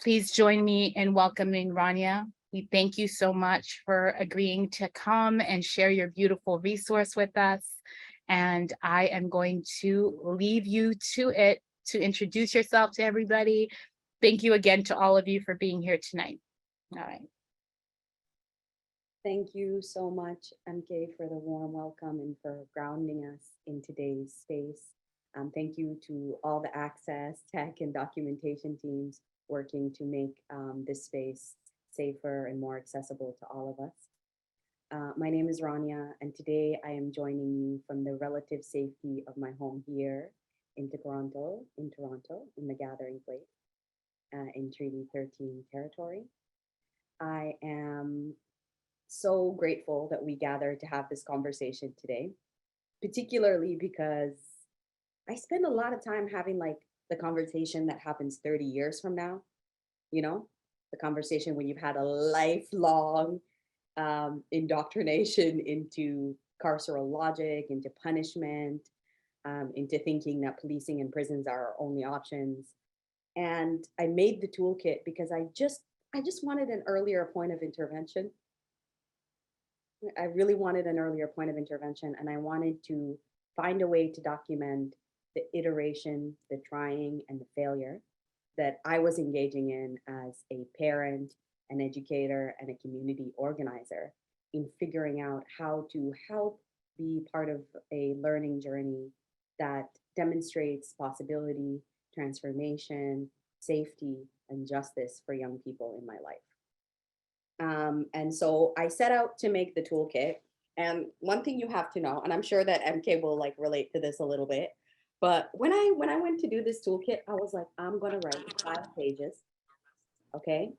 Please join me in welcoming Rania. We thank you so much for agreeing to come and share your beautiful resource with us. And I am going to leave you to it to introduce yourself to everybody. Thank you again to all of you for being here tonight. All right. Thank you so much, MK, for the warm welcome and for grounding us in today's space. Thank you to all the access, tech, and documentation teams working to make this space safer and more accessible to all of us. My name is Rania, and today I am joining you from the relative safety of my home here in Toronto, in the Gathering Place, in Treaty 13 territory. I am so grateful that we gathered to have this conversation today, particularly because I spend a lot of time having like the conversation that happens 30 years from now, the conversation when you've had a lifelong indoctrination into carceral logic, into punishment, into thinking that policing and prisons are our only options. And I made the toolkit because I just wanted an earlier point of intervention. I really wanted an earlier point of intervention, and I wanted to find a way to document the iteration, the trying, and the failure that I was engaging in as a parent, an educator, and a community organizer in figuring out how to help be part of a learning journey that demonstrates possibility, transformation, safety, and justice for young people in my life. And so I set out to make the toolkit. And one thing you have to know, and I'm sure that MK will like relate to this a little bit, but when I went to do this toolkit, I was like, I'm gonna write 5 pages, okay?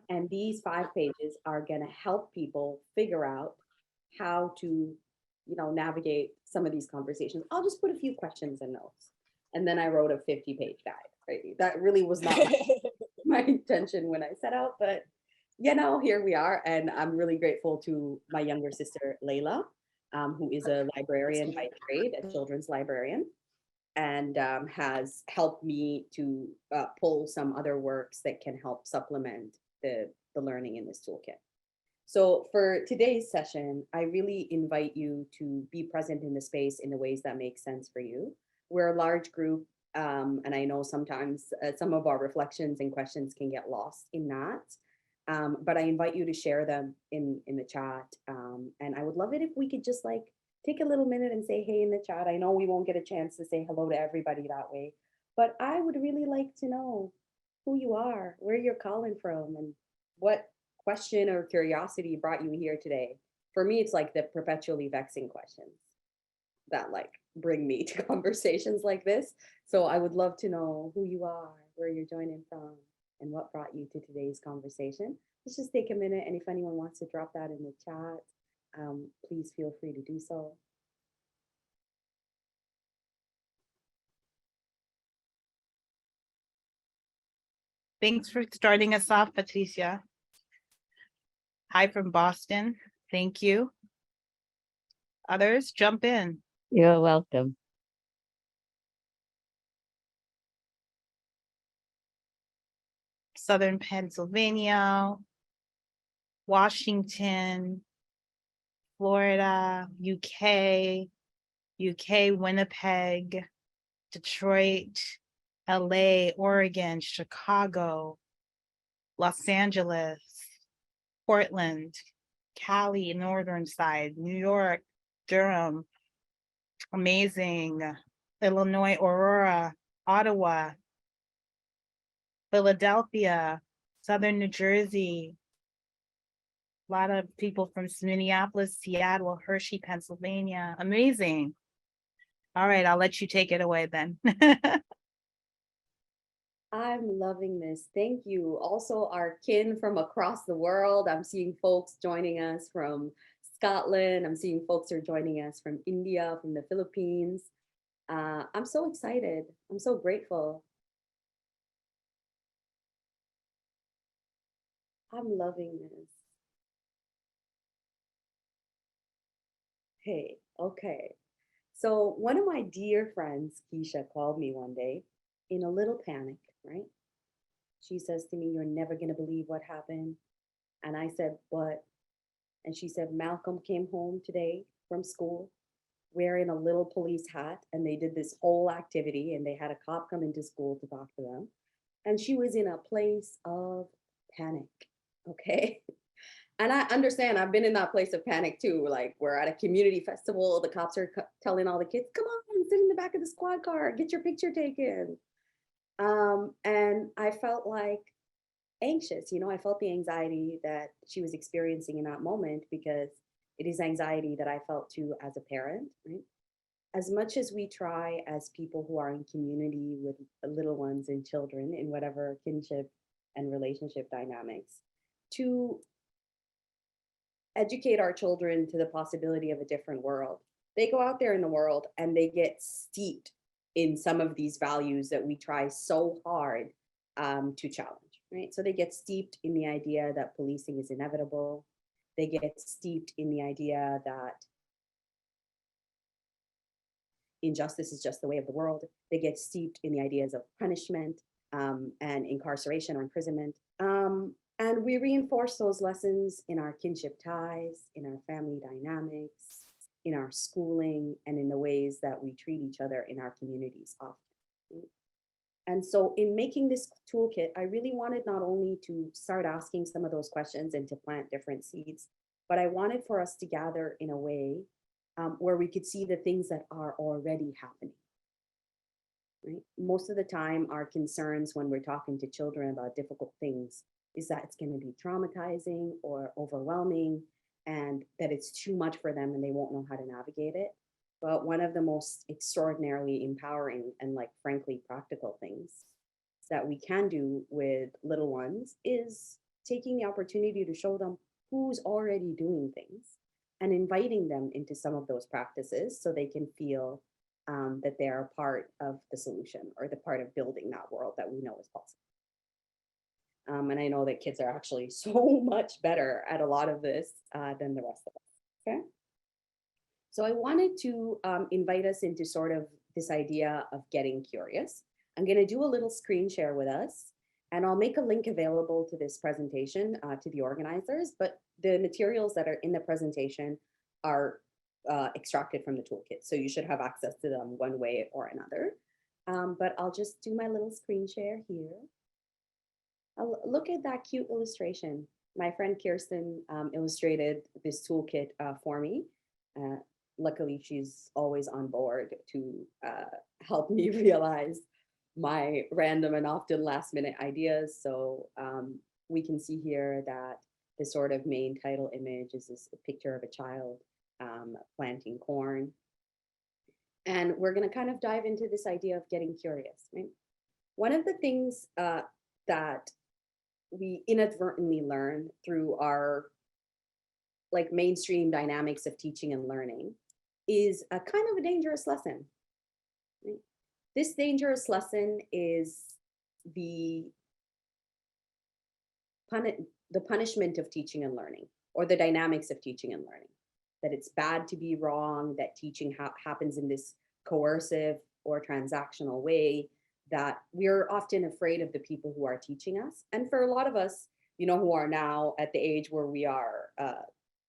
And these 5 pages are gonna help people figure out how to, navigate some of these conversations. I'll just put a few questions and notes. And then I wrote a 50-page guide, right? That really was not my intention when I set out, but here we are. And I'm really grateful to my younger sister, Layla, who is a librarian by trade, a children's librarian, and has helped me to pull some other works that can help supplement the learning in this toolkit. So for today's session, I really invite you to be present in the space in the ways that make sense for you. We're a large group, and I know sometimes some of our reflections and questions can get lost in that. But I invite you to share them in the chat. And I would love it if we could just like take a little minute and say hey in the chat. I know we won't get a chance to say hello to everybody that way, but I would really like to know who you are, where you're calling from, and what question or curiosity brought you here today. For me, it's like the perpetually vexing questions that like bring me to conversations like this. So I would love to know who you are, where you're joining from, and what brought you to today's conversation. Let's just take a minute, and if anyone wants to drop that in the chat, please feel free to do so. Thanks for starting us off, Patricia. Hi from Boston. Thank you. Others, jump in. You're welcome. Southern Pennsylvania, Washington, Florida, UK, Winnipeg, Detroit, LA, Oregon, Chicago, Los Angeles, Portland, Cali, Northern Side, New York, Durham, amazing, Illinois, Aurora, Ottawa, Philadelphia, Southern New Jersey, a lot of people from Minneapolis, Seattle, Hershey, Pennsylvania. Amazing. All right, I'll let you take it away then. I'm loving this. Thank you. Also, our kin from across the world. I'm seeing folks joining us from Scotland. I'm seeing folks who are joining us from India, from the Philippines. I'm so excited. I'm so grateful. I'm loving this. Hey, okay. So one of my dear friends, Keisha, called me one day in a little panic, right? She says to me, "You're never going to believe what happened." And I said, "What?" And she said, "Malcolm came home today from school wearing a little police hat, and they did this whole activity, and they had a cop come into school to talk to them. And she was in a place of panic." Okay. And I understand, I've been in that place of panic too. Like, we're at a community festival, the cops are telling all the kids, "Come on, sit in the back of the squad car, get your picture taken." And I felt like anxious, I felt the anxiety that she was experiencing in that moment, because it is anxiety that I felt too as a parent, right? As much as we try as people who are in community with little ones and children in whatever kinship and relationship dynamics, to educate our children to the possibility of a different world, they go out there in the world and they get steeped in some of these values that we try so hard to challenge, right? So they get steeped in the idea that policing is inevitable. They get steeped in the idea that injustice is just the way of the world. They get steeped in the ideas of punishment and incarceration or imprisonment. And we reinforce those lessons in our kinship ties, in our family dynamics, in our schooling, and in the ways that we treat each other in our communities often. And so in making this toolkit, I really wanted not only to start asking some of those questions and to plant different seeds, but I wanted for us to gather in a way where we could see the things that are already happening. Right? Most of the time, our concerns when we're talking to children about difficult things is that it's going to be traumatizing or overwhelming, and that it's too much for them and they won't know how to navigate it. But one of the most extraordinarily empowering and, like, frankly, practical things that we can do with little ones is taking the opportunity to show them who's already doing things and inviting them into some of those practices so they can feel that they are part of the solution or the part of building that world that we know is possible. And I know that kids are actually so much better at a lot of this than the rest of us. Okay. So I wanted to invite us into sort of this idea of getting curious. I'm going to do a little screen share with us, and I'll make a link available to this presentation to the organizers, but the materials that are in the presentation are extracted from the toolkit. So you should have access to them one way or another. But I'll just do my little screen share here. Look at that cute illustration. My friend Kirsten illustrated this toolkit for me. Luckily, she's always on board to help me realize my random and often last minute ideas. So we can see here that the sort of main title image is this picture of a child planting corn. And we're going to kind of dive into this idea of getting curious. Right? One of the things that we inadvertently learn through our mainstream dynamics of teaching and learning is a kind of a dangerous lesson. Right? This dangerous lesson is the punishment of teaching and learning, or the dynamics of teaching and learning. That it's bad to be wrong, that teaching happens in this coercive or transactional way, that we're often afraid of the people who are teaching us. And for a lot of us, who are now at the age where we are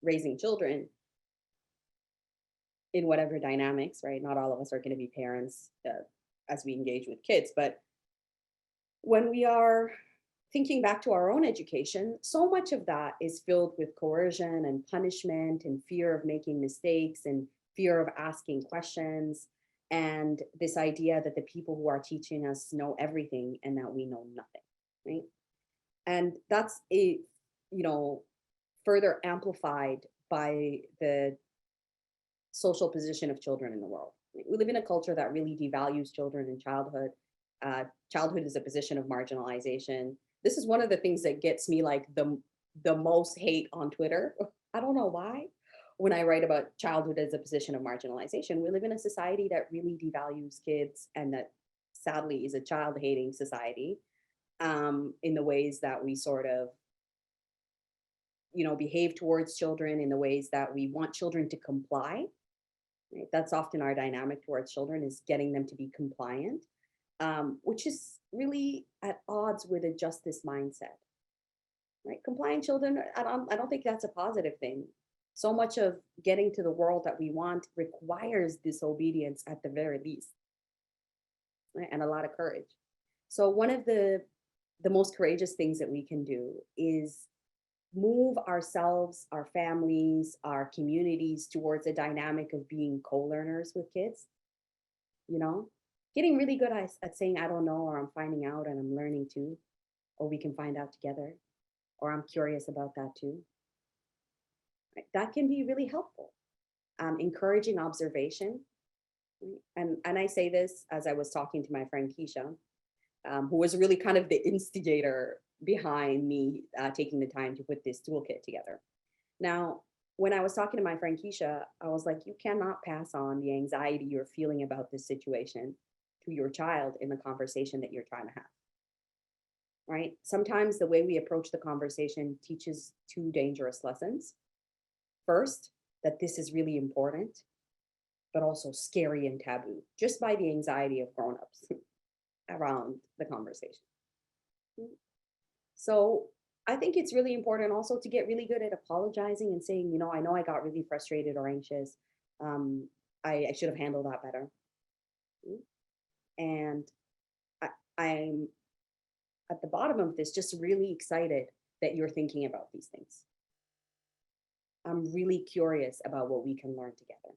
raising children in whatever dynamics, right? Not all of us are going to be parents as we engage with kids, but when we are thinking back to our own education, so much of that is filled with coercion and punishment and fear of making mistakes and fear of asking questions, and this idea that the people who are teaching us know everything and that we know nothing, right? And that's further amplified by the social position of children in the world. We live in a culture that really devalues children in childhood. Childhood is a position of marginalization. This is one of the things that gets me like the most hate on Twitter. I don't know why. When I write about childhood as a position of marginalization, we live in a society that really devalues kids, and that sadly is a child-hating society in the ways that we sort of behave towards children, in the ways that we want children to comply. Right? That's often our dynamic towards children, is getting them to be compliant. which is really at odds with a justice mindset, right? Compliant children, I don't think that's a positive thing. So much of getting to the world that we want requires disobedience at the very least, right? And a lot of courage. So one of the most courageous things that we can do is move ourselves, our families, our communities towards a dynamic of being co-learners with kids, you know, getting really good at saying, I don't know, or I'm finding out and I'm learning too, or we can find out together, or I'm curious about that too. Right? That can be really helpful. Encouraging observation. Right? And I say this as I was talking to my friend Keisha, who was really kind of the instigator behind me taking the time to put this toolkit together. Now, when I was talking to my friend Keisha, I was like, you cannot pass on the anxiety you're feeling about this situation to your child in the conversation that you're trying to have. Right? Sometimes the way we approach the conversation teaches two dangerous lessons. First, that this is really important, but also scary and taboo, just by the anxiety of grown-ups around the conversation. So I think it's really important also to get really good at apologizing and saying, I know I got really frustrated or anxious. I should have handled that better. And I'm at the bottom of this just really excited that you're thinking about these things. I'm really curious about what we can learn together.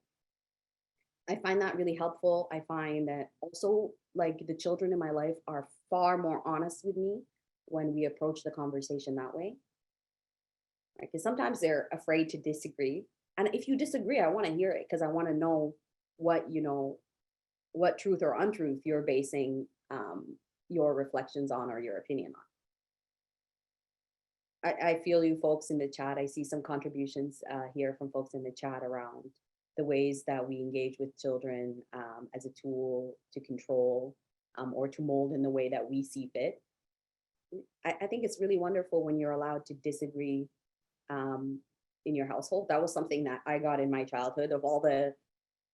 I find that really helpful. I find that also, like, the children in my life are far more honest with me when we approach the conversation that way. Right? Because sometimes they're afraid to disagree. And if you disagree, I want to hear it because I want to know what truth or untruth you're basing your reflections on or your opinion on. I feel you folks in the chat. I see some contributions here from folks in the chat around the ways that we engage with children as a tool to control or to mold in the way that we see fit. I think it's really wonderful when you're allowed to disagree in your household. That was something that I got in my childhood. Of all the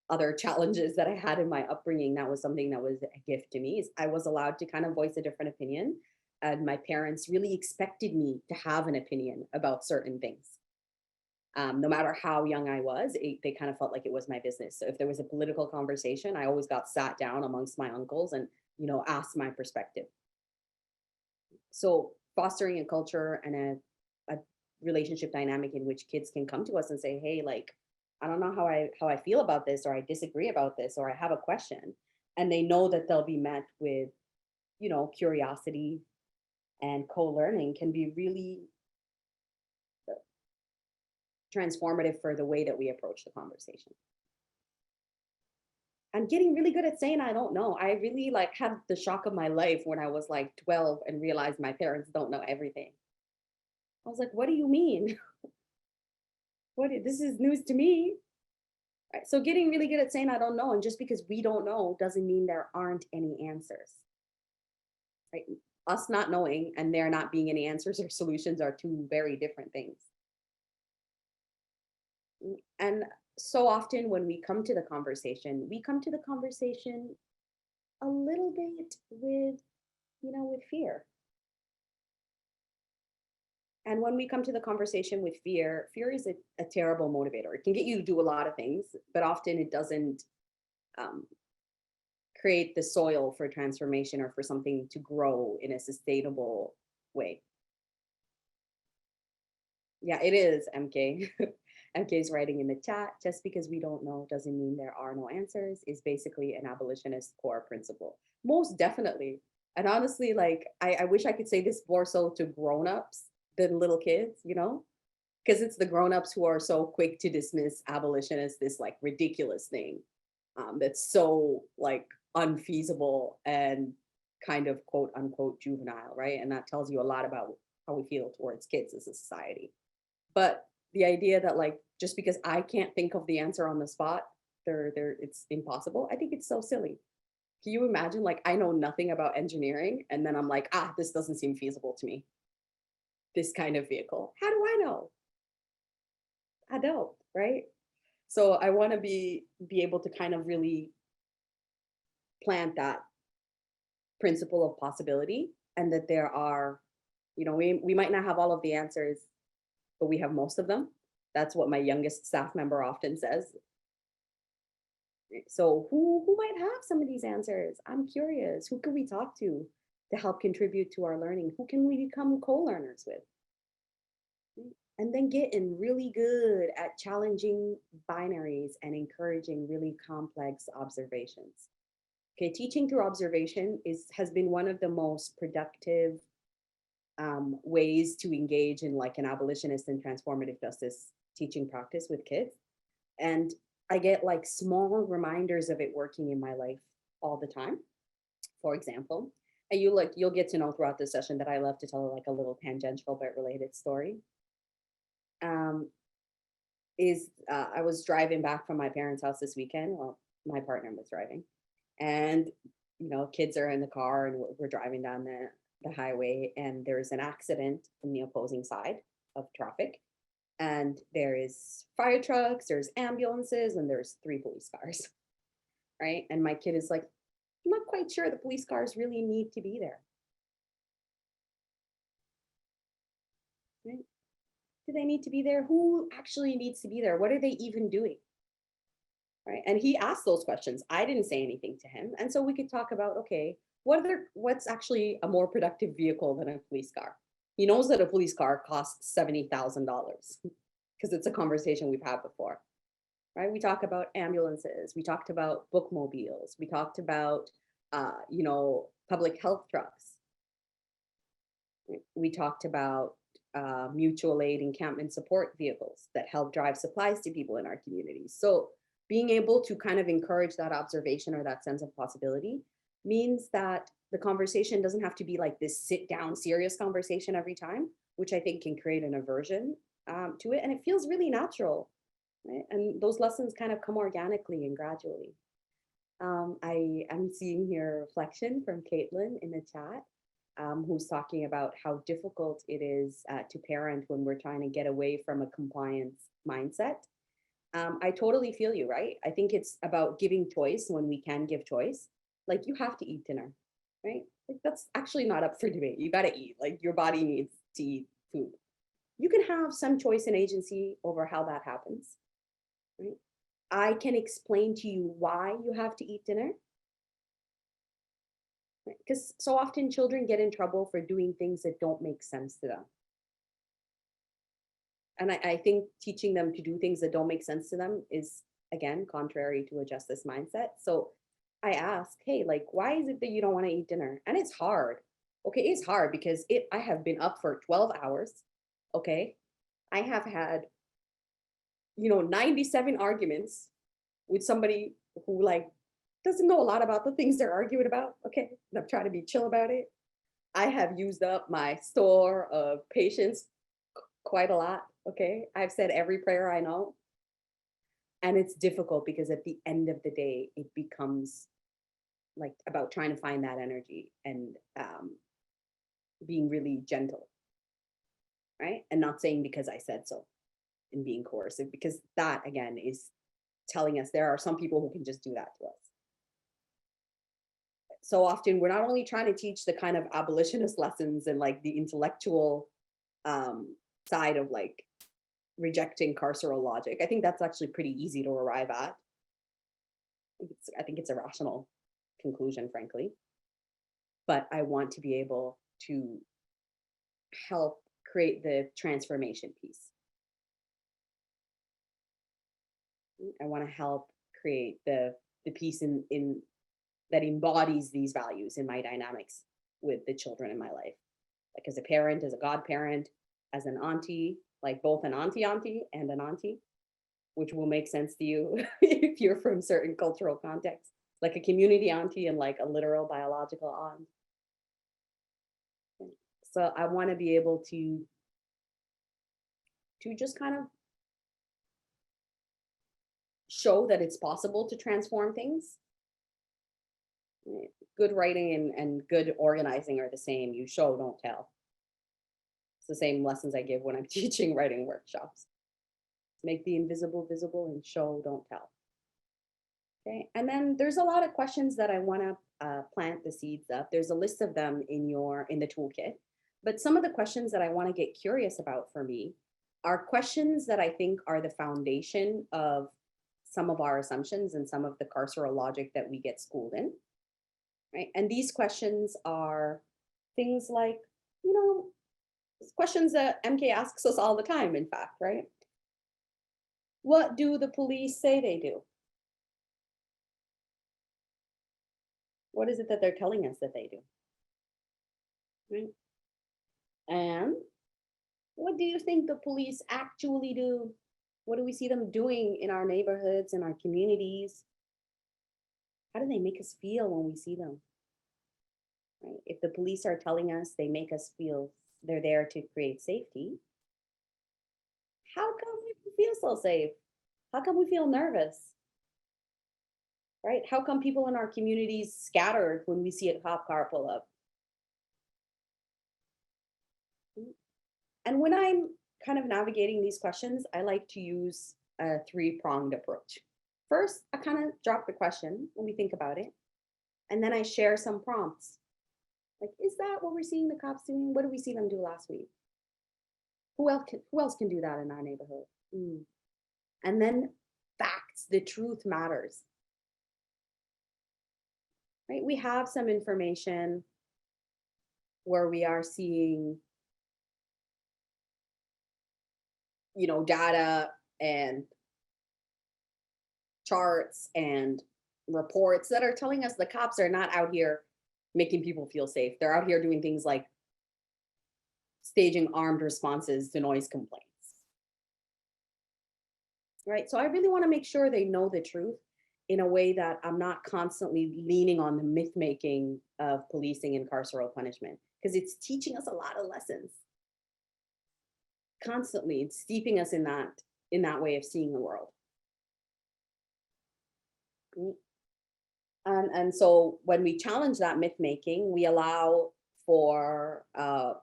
other challenges that I had in my upbringing, that was something that was a gift to me. Is I was allowed to kind of voice a different opinion, and my parents really expected me to have an opinion about certain things. No matter how young I was, they kind of felt like it was my business. So if there was a political conversation, I always got sat down amongst my uncles and asked my perspective. So fostering a culture and a relationship dynamic in which kids can come to us and say, hey, like, I don't know how I feel about this, or I disagree about this, or I have a question. And they know that they'll be met with, curiosity and co-learning can be really transformative for the way that we approach the conversation. I'm getting really good at saying I don't know. I really had the shock of my life when I was 12 and realized my parents don't know everything. I was like, what do you mean? This is news to me. Right, so getting really good at saying I don't know, and just because we don't know doesn't mean there aren't any answers. Right? Us not knowing and there not being any answers or solutions are two very different things. And so often when we come to the conversation, a little bit with fear. And when we come to the conversation with fear is a terrible motivator. It can get you to do a lot of things, but often it doesn't create the soil for transformation or for something to grow in a sustainable way. Yeah, it is, MK. MK is writing in the chat, just because we don't know doesn't mean there are no answers, is basically an abolitionist core principle. Most definitely. And honestly, I wish I could say this more so to grown-ups than little kids, because it's the grown-ups who are so quick to dismiss abolition as this ridiculous thing that's so unfeasible and kind of quote unquote juvenile, right? And that tells you a lot about how we feel towards kids as a society. But the idea that just because I can't think of the answer on the spot, it's impossible. I think it's so silly. Can you imagine I know nothing about engineering and then I'm like, this doesn't seem feasible to me. This kind of vehicle. How do I know? I don't, right? So I want to be able to kind of really plant that principle of possibility, and that there are, we might not have all of the answers, but we have most of them. That's what my youngest staff member often says. So who might have some of these answers? I'm curious. Who can we talk to help contribute to our learning? Who can we become co-learners with? And then getting really good at challenging binaries and encouraging really complex observations. Okay, teaching through observation has been one of the most productive ways to engage in like an abolitionist and transformative justice teaching practice with kids. And I get like small reminders of it working in my life all the time. For example, and you'll get to know throughout the session that I love to tell like a little tangential but related story. I was driving back from my parents' house this weekend. Well, my partner was driving, and kids are in the car, and we're driving down the highway, and there's an accident from the opposing side of traffic, and there is fire trucks, there's ambulances, and there's 3 police cars, right? And my kid is like, I'm not quite sure the police cars really need to be there. Right? Do they need to be there? Who actually needs to be there? What are they even doing? Right? And he asked those questions. I didn't say anything to him. And so we could talk about, okay, what's actually a more productive vehicle than a police car? He knows that a police car costs $70,000 because it's a conversation we've had before, right? We talk about ambulances. We talked about bookmobiles. We talked about, public health trucks. We talked about mutual aid encampment support vehicles that help drive supplies to people in our communities. So being able to kind of encourage that observation or that sense of possibility means that the conversation doesn't have to be like this sit down serious conversation every time, which I think can create an aversion to it. And it feels really natural, right? And those lessons kind of come organically and gradually. I am seeing here a reflection from Caitlin in the chat, who's talking about how difficult it is to parent when we're trying to get away from a compliance mindset. I totally feel you, right? I think it's about giving choice when we can give choice. Like you have to eat dinner, right? Like that's actually not up for debate. You got to eat, like your body needs to eat food. You can have some choice and agency over how that happens, right? I can explain to you why you have to eat dinner. Because so often children get in trouble for doing things that don't make sense to them. And I think teaching them to do things that don't make sense to them is, again, contrary to a justice mindset. So I ask, hey, like, why is it that you don't want to eat dinner? And it's hard. Okay, it's hard because I have been up for 12 hours. Okay, I have had, 97 arguments with somebody who like doesn't know a lot about the things they're arguing about. Okay, and I'm trying to be chill about it. I have used up my store of patience quite a lot. Okay, I've said every prayer I know. And it's difficult because at the end of the day, it becomes like about trying to find that energy and being really gentle, right? And not saying because I said so and being coercive, because that again is telling us there are some people who can just do that to us. So often we're not only trying to teach the kind of abolitionist lessons and like the intellectual side of like rejecting carceral logic. I think that's actually pretty easy to arrive at. I think it's a rational conclusion, frankly. But I want to be able to help create the transformation piece. I want to help create the piece in that embodies these values in my dynamics with the children in my life. Like as a parent, as a godparent, as an auntie, like both an auntie and an auntie, which will make sense to you if you're from certain cultural contexts, like a community auntie and like a literal biological aunt. So I want to be able to just kind of show that it's possible to transform things. Good writing and good organizing are the same. You show, don't tell. It's the same lessons I give when I'm teaching writing workshops. Make the invisible visible and show, don't tell. Okay, and then there's a lot of questions that I want to plant the seeds of. There's a list of them in the toolkit, but some of the questions that I want to get curious about for me are questions that I think are the foundation of some of our assumptions and some of the carceral logic that we get schooled in, right? And these questions are things like, you know, questions that MK asks us all the time, in fact, right? What do the police say they do? What is it that they're telling us that they do? Right? And what do you think the police actually do? What do we see them doing in our neighborhoods, in our communities? How do they make us feel when we see them? Right? If the police are telling us they make us feel they're there to create safety, how come we feel so safe? How come we feel nervous? Right? How come people in our communities scattered when we see a cop car pull up? And when I'm kind of navigating these questions, I like to use a three-pronged approach. First, I kind of drop the question when we think about it, and then I share some prompts. Like, is that what we're seeing the cops doing? What did we see them do last week? Who else can do that in our neighborhood? And then facts, the truth matters. Right? We have some information where we are seeing, you know, data and charts and reports that are telling us the cops are not out here making people feel safe. They're out here doing things like staging armed responses to noise complaints. Right? So I really want to make sure they know the truth in a way that I'm not constantly leaning on the myth making of policing and carceral punishment, because it's teaching us a lot of lessons. Constantly, it's steeping us in that way of seeing the world. And so when we challenge that myth making, we allow for a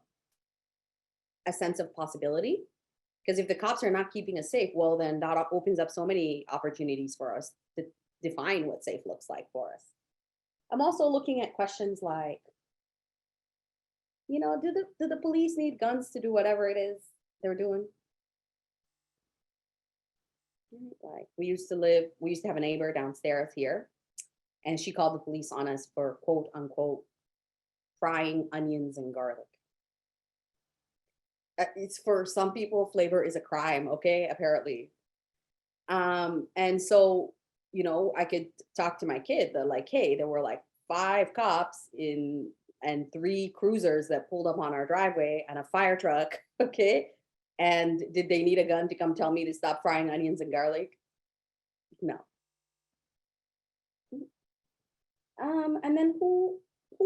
sense of possibility. Because if the cops are not keeping us safe, well, then that opens up so many opportunities for us to define what safe looks like for us. I'm also looking at questions like, you know, do the police need guns to do whatever it is they're doing? Like we used to have a neighbor downstairs here, and she called the police on us for quote unquote frying onions and garlic. It's for some people, flavor is a crime, okay, apparently. And so, you know, I could talk to my kid. They're like, hey, there were like 5 cops and 3 cruisers that pulled up on our driveway and a fire truck, okay? And did they need a gun to come tell me to stop frying onions and garlic? No. And then who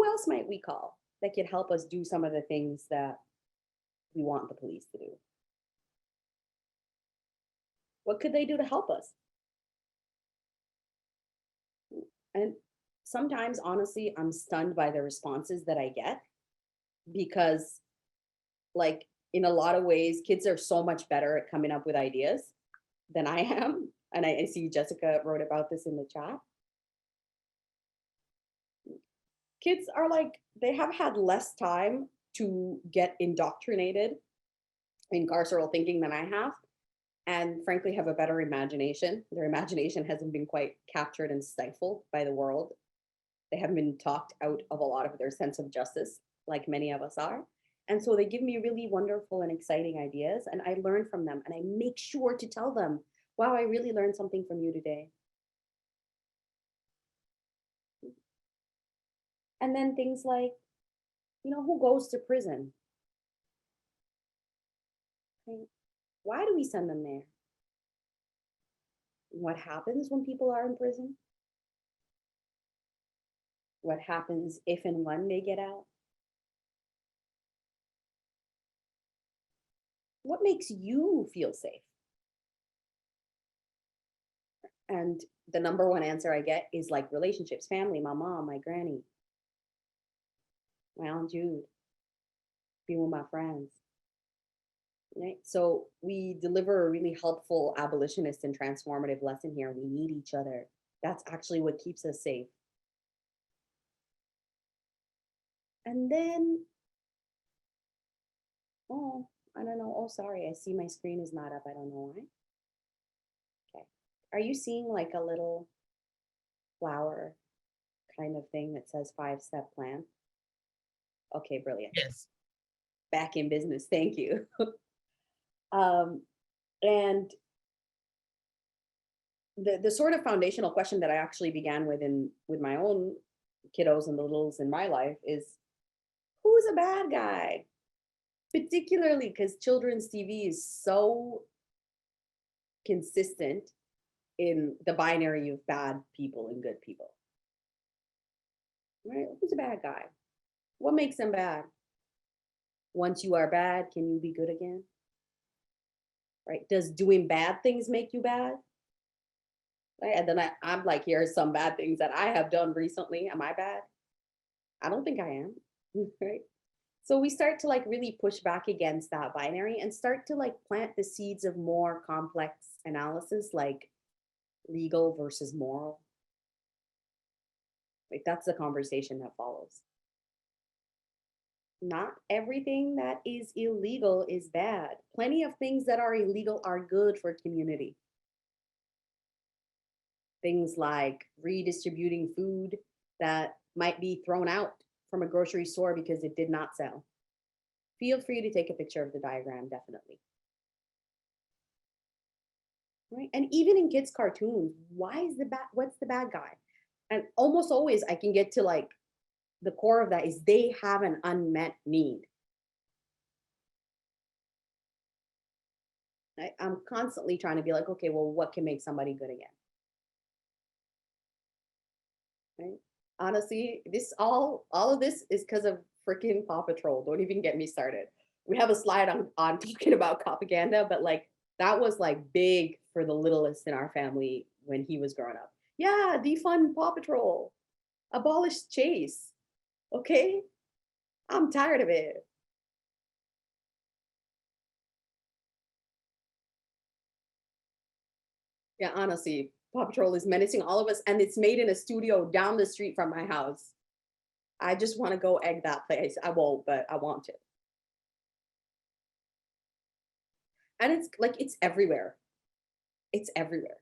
else might we call that could help us do some of the things that we want the police to do? What could they do to help us? And sometimes, honestly, I'm stunned by the responses that I get because, like, in a lot of ways, kids are so much better at coming up with ideas than I am. And I see Jessica wrote about this in the chat. Kids are like, they have had less time to get indoctrinated in carceral thinking than I have, and frankly have a better imagination. Their imagination hasn't been quite captured and stifled by the world. They haven't been talked out of a lot of their sense of justice, like many of us are. And so they give me really wonderful and exciting ideas, and I learn from them, and I make sure to tell them, wow, I really learned something from you today. And then things like, you know, who goes to prison? Why do we send them there? What happens when people are in prison? What happens if and when they get out? What makes you feel safe? And the number one answer I get is like relationships, family, my mom, my granny, my Aunt Jude, being with my friends. Right? So we deliver a really helpful abolitionist and transformative lesson here. We need each other. That's actually what keeps us safe. And then, oh, I don't know. Oh, sorry. I see my screen is not up. I don't know why. Okay. Are you seeing like a little flower kind of thing that says 5-step plan? Okay, brilliant. Yes. Back in business. Thank you. um, and the sort of foundational question that I actually began with my own kiddos and the littles in my life is, who's a bad guy? Particularly because children's TV is so consistent in the binary of bad people and good people. Right? Who's a bad guy? What makes them bad? Once you are bad, can you be good again? Right? Does doing bad things make you bad? Right? And then I'm like, here's some bad things that I have done recently. Am I bad? I don't think I am. Right? So we start to like really push back against that binary and start to like plant the seeds of more complex analysis, like legal versus moral. Like that's the conversation that follows. Not everything that is illegal is bad. Plenty of things that are illegal are good for community. Things like redistributing food that might be thrown out from a grocery store because it did not sell. Feel free to take a picture of the diagram, definitely. Right? And even in kids' cartoons, what's the bad guy? And almost always I can get to like the core of that is they have an unmet need. I'm constantly trying to be like, okay, well, what can make somebody good again? Right? Honestly, all of this is because of freaking Paw Patrol. Don't even get me started. We have a slide on talking about propaganda, but like that was like big for the littlest in our family when he was growing up. Yeah, defund Paw Patrol, abolish Chase. Okay, I'm tired of it. Yeah, honestly, Paw Patrol is menacing all of us, and it's made in a studio down the street from my house. I just want to go egg that place. I won't, but I want to. And it's like it's everywhere. It's everywhere.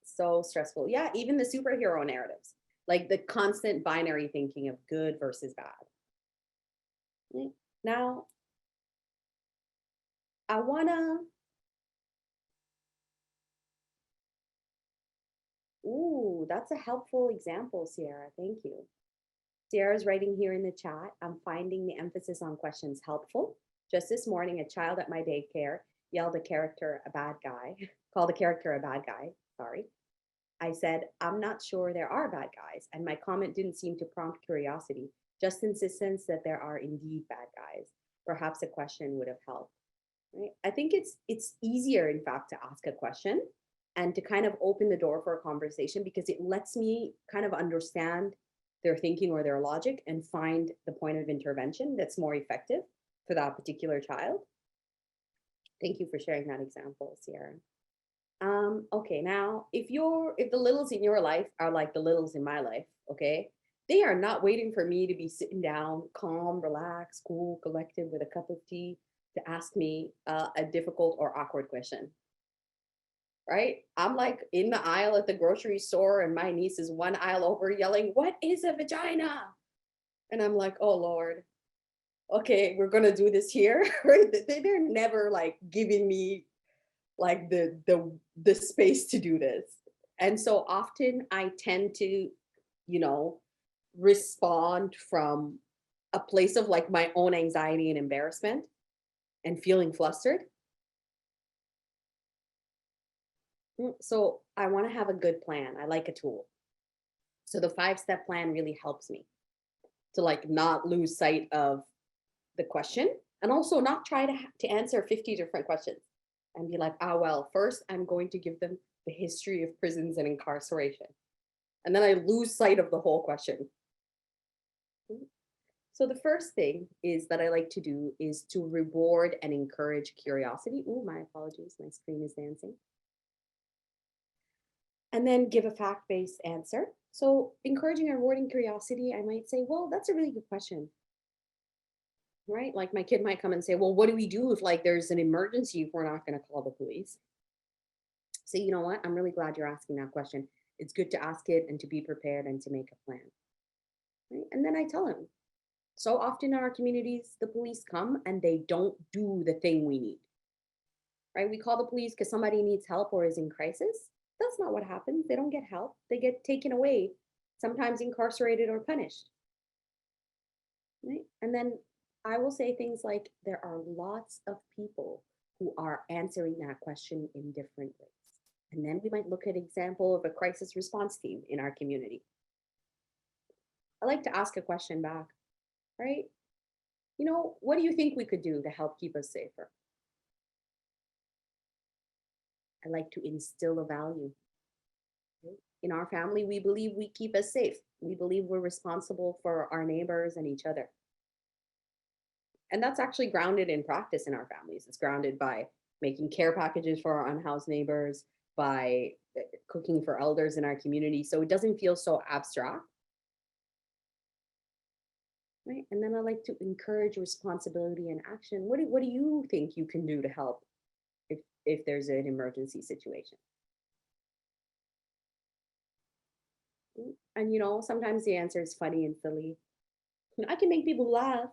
So stressful. Yeah, even the superhero narratives, like the constant binary thinking of good versus bad. Now, I wanna, ooh, that's a helpful example, Sierra. Thank you. Sierra's writing here in the chat, I'm finding the emphasis on questions helpful. Just this morning, a child at my daycare yelled a character a bad guy, called a character a bad guy, sorry. I said, I'm not sure there are bad guys, and my comment didn't seem to prompt curiosity, just insistence that there are indeed bad guys. Perhaps a question would have helped. Right? I think it's easier, in fact, to ask a question and to kind of open the door for a conversation because it lets me kind of understand their thinking or their logic and find the point of intervention that's more effective for that particular child. Thank you for sharing that example, Sierra. Okay, now if the littles in your life are like the littles in my life, okay, they are not waiting for me to be sitting down, calm, relaxed, cool, collected with a cup of tea to ask me a difficult or awkward question. Right? I'm like in the aisle at the grocery store, and my niece is one aisle over yelling, "What is a vagina?" And I'm like, "Oh Lord, okay, we're gonna do this here." Right? They're never like giving me like the space to do this. And so often I tend to, you know, respond from a place of like my own anxiety and embarrassment and feeling flustered. So I want to have a good plan. I like a tool. So the 5-step plan really helps me to like not lose sight of the question and also not try to answer 50 different questions and be like, ah, well, first I'm going to give them the history of prisons and incarceration. And then I lose sight of the whole question. So the first thing is that I like to do is to reward and encourage curiosity. Oh, my apologies, my screen is dancing. and then give a fact-based answer. So encouraging and rewarding curiosity, I might say, well, that's a really good question, right? Like my kid might come and say, well, what do we do if like there's an emergency if we're not going to call the police? So you know what? I'm really glad you're asking that question. It's good to ask it and to be prepared and to make a plan. Right? And then I tell him, so often in our communities, the police come and they don't do the thing we need. Right? We call the police because somebody needs help or is in crisis. That's not what happens. They don't get help. They get taken away, sometimes incarcerated or punished. Right? And then I will say things like there are lots of people who are answering that question in different ways. And then we might look at example of a crisis response team in our community. I like to ask a question back, right? You know, what do you think we could do to help keep us safer? I like to instill a value. Right? In our family, we believe we keep us safe. We believe we're responsible for our neighbors and each other. And that's actually grounded in practice in our families. It's grounded by making care packages for our unhoused neighbors, by cooking for elders in our community. So it doesn't feel so abstract. Right? And then I like to encourage responsibility and action. What do you think you can do to help if there's an emergency situation? And you know, sometimes the answer is funny and silly. I can make people laugh.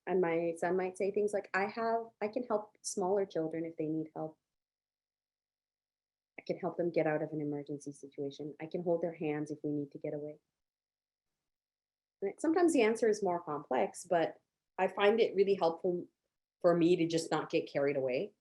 And my son might say things like, I can help smaller children if they need help. I can help them get out of an emergency situation. I can hold their hands if we need to get away. And sometimes the answer is more complex, but I find it really helpful for me to just not get carried away.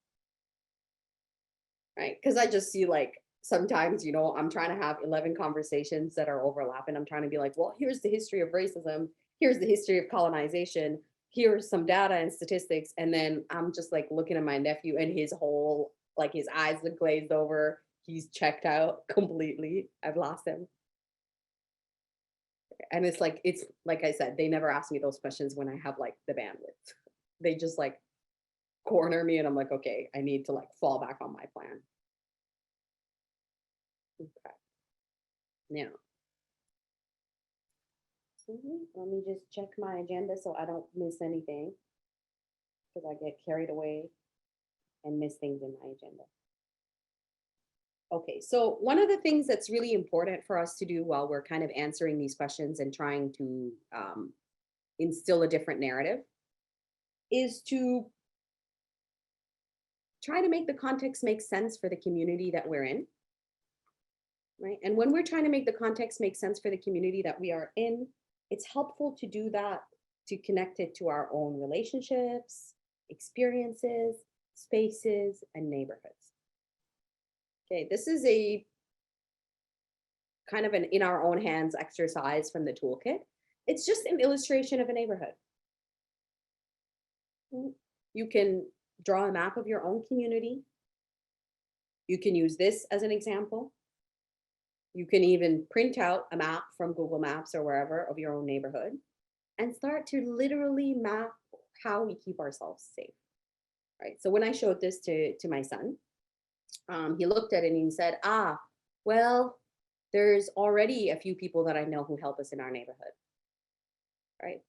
Right? Because I just see like sometimes, you know, I'm trying to have 11 conversations that are overlapping. I'm trying to be like, well, here's the history of racism. Here's the history of colonization. Here's some data and statistics. And then I'm just like looking at my nephew and his whole, like his eyes are glazed over. He's checked out completely. I've lost him. And it's like I said, they never ask me those questions when I have like the bandwidth. They just like corner me and I'm like, okay, I need to like fall back on my plan. Okay. Now, let me just check my agenda so I don't miss anything because I get carried away and miss things in my agenda. Okay, so one of the things that's really important for us to do while we're kind of answering these questions and trying to instill a different narrative is to try to make the context make sense for the community that we're in. Right? And when we're trying to make the context make sense for the community that we are in, it's helpful to do that, to connect it to our own relationships, experiences, spaces, and neighborhoods. Okay, this is a kind of an in our own hands exercise from the toolkit. It's just an illustration of a neighborhood. You can draw a map of your own community. You can use this as an example. You can even print out a map from Google Maps or wherever of your own neighborhood and start to literally map how we keep ourselves safe. Right. So when I showed this to my son, he looked at it and he said, well, there's already a few people that I know who help us in our neighborhood.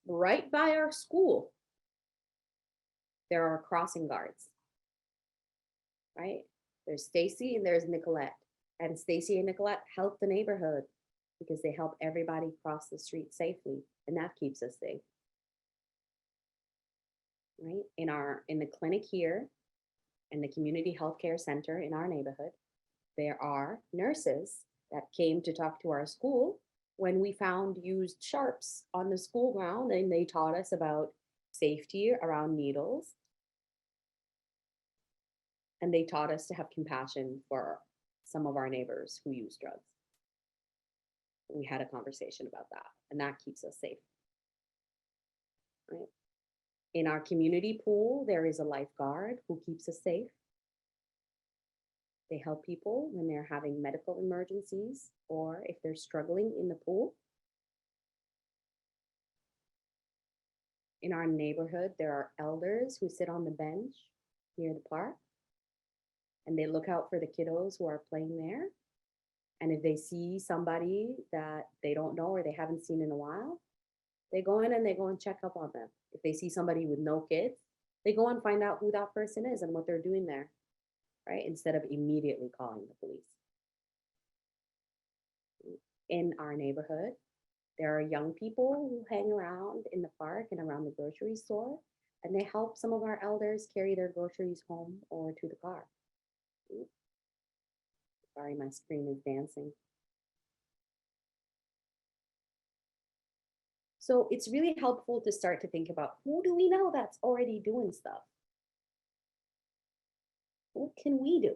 Right by our school, there are crossing guards. Right? There's Stacy and there's Nicolette. And Stacy and Nicolette help the neighborhood because they help everybody cross the street safely, and that keeps us safe. Right? In the clinic here, in the community healthcare center in our neighborhood, there are nurses that came to talk to our school when we found used sharps on the school ground, and they taught us about safety around needles. And they taught us to have compassion for some of our neighbors who use drugs. We had a conversation about that, and that keeps us safe. Right? In our community pool, there is a lifeguard who keeps us safe. They help people when they're having medical emergencies or if they're struggling in the pool. In our neighborhood, there are elders who sit on the bench near the park. and they look out for the kiddos who are playing there. And if they see somebody that they don't know or they haven't seen in a while, they go in and they go and check up on them. If they see somebody with no kids, they go and find out who that person is and what they're doing there, right? Instead of immediately calling the police. In our neighborhood, there are young people who hang around in the park and around the grocery store, and they help some of our elders carry their groceries home or to the car. Sorry, my screen is dancing. So it's really helpful to start to think about, who do we know that's already doing stuff? What can we do?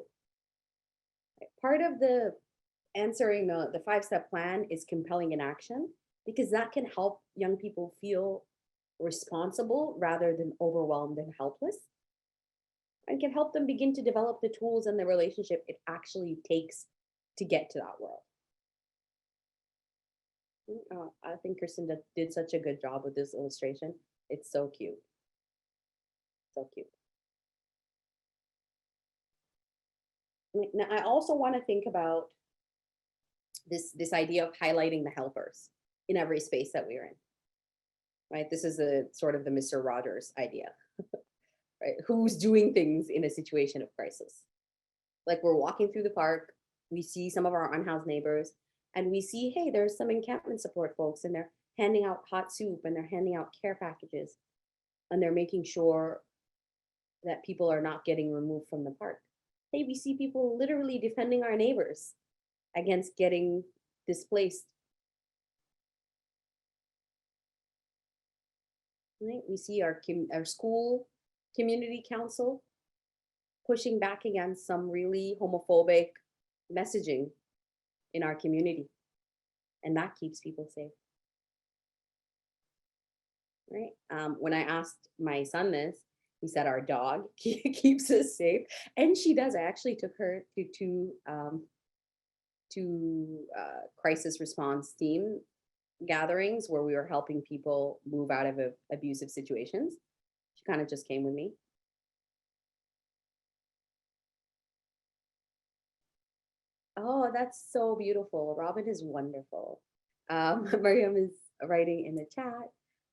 Part of the answering the 5-step plan is compelling in action, because that can help young people feel responsible rather than overwhelmed and helpless, and can help them begin to develop the tools and the relationship it actually takes to get to that world. I think Kristen did such a good job with this illustration. It's so cute. So cute. Now, I also want to think about this idea of highlighting the helpers in every space that we're in. Right? This is a sort of the Mr. Rogers idea. Right? Who's doing things in a situation of crisis? Like, we're walking through the park, we see some of our unhoused neighbors, and we see, hey, there's some encampment support folks, and they're handing out hot soup, and they're handing out care packages, and they're making sure that people are not getting removed from the park. Hey, we see people literally defending our neighbors against getting displaced. Right? We see our school community council pushing back against some really homophobic messaging in our community, and that keeps people safe. Right? When I asked my son this, he said our dog keeps us safe, and she does. I actually took her to crisis response team gatherings where we were helping people move out of abusive situations. She kind of just came with me. Oh, that's so beautiful. Robin is wonderful. Mariam is writing in the chat.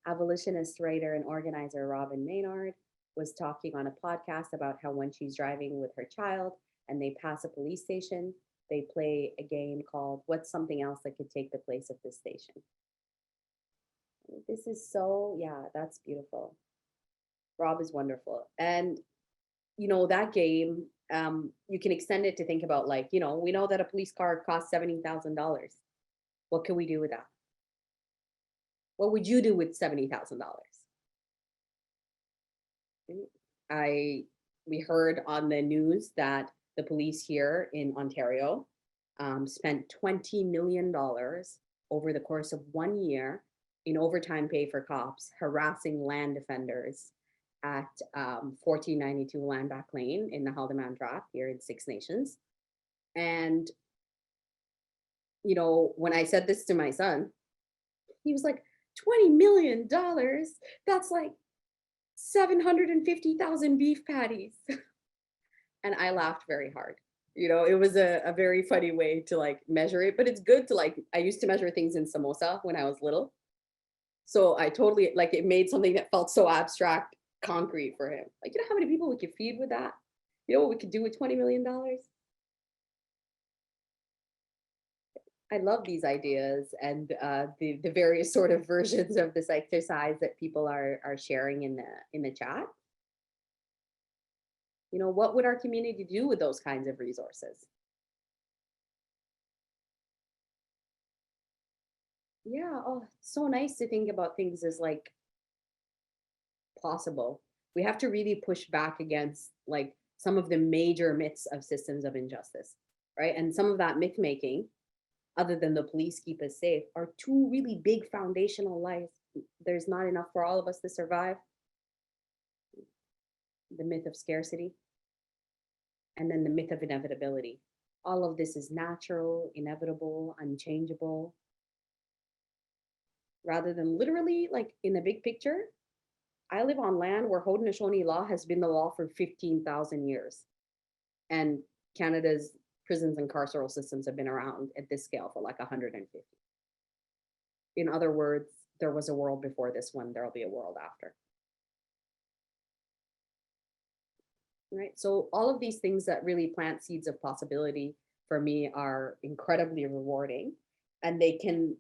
Abolitionist writer and organizer Robin Maynard was talking on a podcast about how when she's driving with her child and they pass a police station, they play a game called What's Something Else That Could Take the Place of this station? This is so, yeah, that's beautiful. Rob is wonderful. And, you know, that game, you can extend it to think about, like, you know, we know that a police car costs $70,000. What can we do with that? What would you do with $70,000? We heard on the news that the police here in Ontario spent $20 million over the course of 1 year in overtime pay for cops harassing land defenders at 1492 Landback Lane in the Haldimand Tract here in Six Nations. And, you know, when I said this to my son, he was like, $20 million? That's like 750,000 beef patties. And I laughed very hard. You know, it was a very funny way to like measure it, but it's good to like, I used to measure things in samosa when I was little. So I totally, like, it made something that felt so abstract concrete for him. Like, you know how many people we could feed with that? You know what we could do with $20 million? I love these ideas and the various sort of versions of this exercise that people are sharing in the chat. You know, what would our community do with those kinds of resources? Yeah, oh, it's so nice to think about things as like possible. We have to really push back against like some of the major myths of systems of injustice, right? And some of that myth making, other than the police keep us safe, are two really big foundational lies. There's not enough for all of us to survive. The myth of scarcity, and then the myth of inevitability. All of this is natural, inevitable, unchangeable. Rather than literally, like in the big picture, I live on land where Haudenosaunee law has been the law for 15,000 years. And Canada's prisons and carceral systems have been around at this scale for like 150. In other words, there was a world before this one, there'll be a world after. Right? So all of these things that really plant seeds of possibility for me are incredibly rewarding, and they can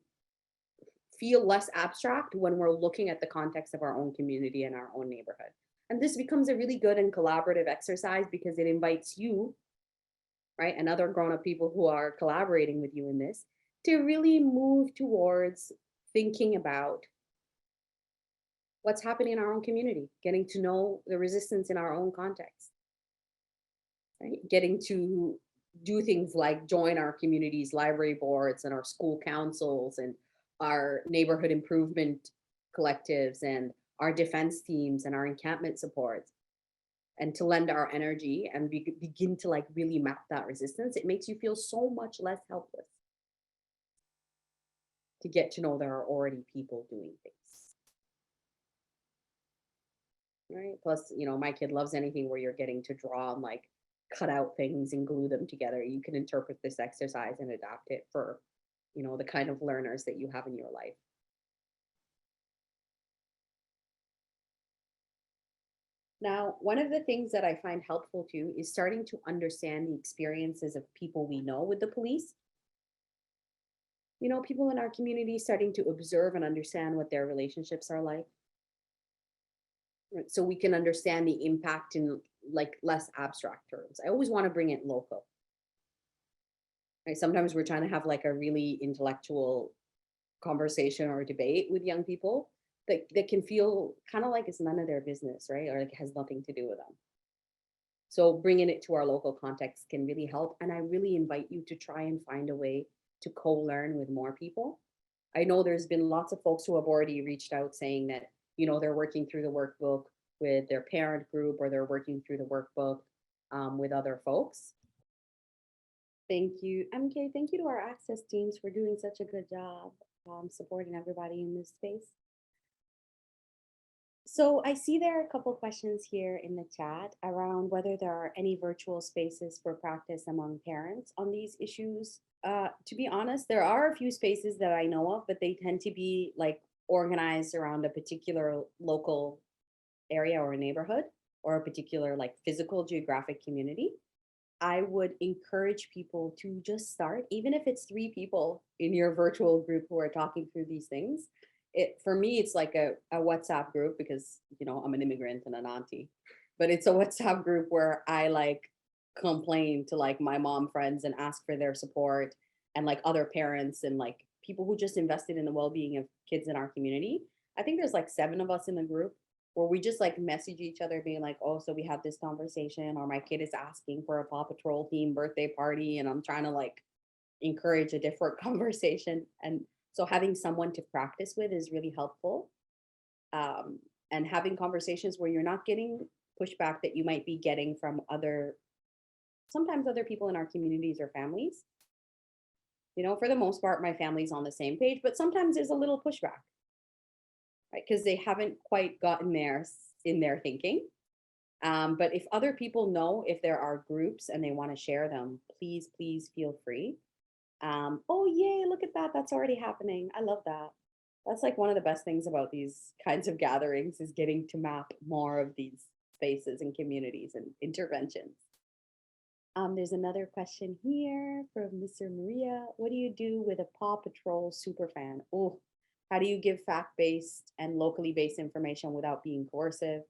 feel less abstract when we're looking at the context of our own community and our own neighborhood. And this becomes a really good and collaborative exercise because it invites you, right, and other grown-up people who are collaborating with you in this, to really move towards thinking about what's happening in our own community, getting to know the resistance in our own context, right? Getting to do things like join our community's library boards and our school councils and our neighborhood improvement collectives and our defense teams and our encampment supports, and to lend our energy and begin to like really map that resistance. It makes you feel so much less helpless to get to know there are already people doing things. Right? Plus, you know, my kid loves anything where you're getting to draw and like cut out things and glue them together. You can interpret this exercise and adapt it for, you know, the kind of learners that you have in your life. Now, one of the things that I find helpful too is starting to understand the experiences of people we know with the police. You know, people in our community, starting to observe and understand what their relationships are like. Right, so we can understand the impact in like less abstract terms. I always want to bring it local. Right? Sometimes we're trying to have like a really intellectual conversation or debate with young people that can feel kind of like it's none of their business, right? Or like it has nothing to do with them. So bringing it to our local context can really help. And I really invite you to try and find a way to co-learn with more people. I know there's been lots of folks who have already reached out saying that, you know, they're working through the workbook with their parent group, or they're working through the workbook with other folks. Thank you, MK. Thank you to our access teams for doing such a good job supporting everybody in this space. So I see there are a couple questions here in the chat around whether there are any virtual spaces for practice among parents on these issues. To be honest, there are a few spaces that I know of, but they tend to be like organized around a particular local area or neighborhood or a particular like physical geographic community. I would encourage people to just start, even if it's 3 people in your virtual group who are talking through these things. For me, it's like a WhatsApp group because, you know, I'm an immigrant and an auntie, but it's a WhatsApp group where I like complain to like my mom friends and ask for their support, and like other parents and like people who just invested in the well-being of kids in our community. I think there's like 7 of us in the group where we just like message each other being like, oh, so we had this conversation, or my kid is asking for a Paw Patrol theme birthday party and I'm trying to like encourage a different conversation. And so having someone to practice with is really helpful. And having conversations where you're not getting pushback that you might be getting from sometimes other people in our communities or families. You know, for the most part, my family's on the same page, but sometimes there's a little pushback, right? Because they haven't quite gotten there in their thinking. But if other people know if there are groups and they want to share them, please feel free. Oh, yay, look at that. That's already happening. I love that. That's like one of the best things about these kinds of gatherings is getting to map more of these spaces and communities and interventions. There's another question here from Mr. Maria. What do you do with a Paw Patrol superfan? Oh, how do you give fact-based and locally based information without being coercive?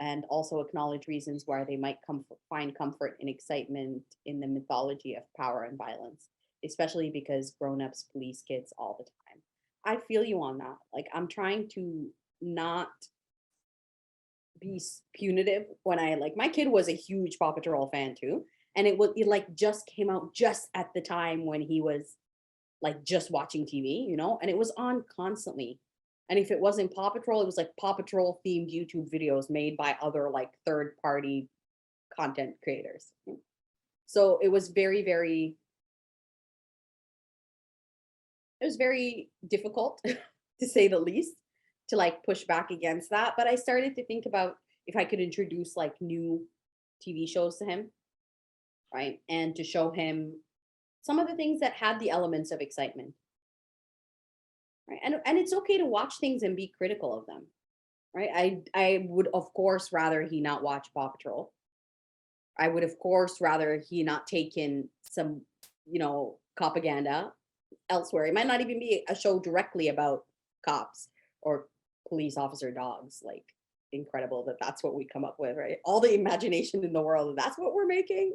And also acknowledge reasons why they might find comfort and excitement in the mythology of power and violence, especially because grown-ups police kids all the time. I feel you on that. Like, I'm trying to not be punitive when my kid was a huge Paw Patrol fan too. And it like just came out just at the time when he was like just watching TV, you know, and it was on constantly. And if it wasn't Paw Patrol, it was like Paw Patrol themed YouTube videos made by other like third party content creators. So it was very difficult to say the least to like push back against that. But I started to think about if I could introduce like new TV shows to him right? And to show him some of the things that had the elements of excitement, right? And it's okay to watch things and be critical of them, right? I would of course rather he not watch Paw Patrol. I would of course rather he not take in some, propaganda elsewhere. It might not even be a show directly about cops or police officer dogs. Like, incredible that that's what we come up with, right? All the imagination in the world, that's what we're making.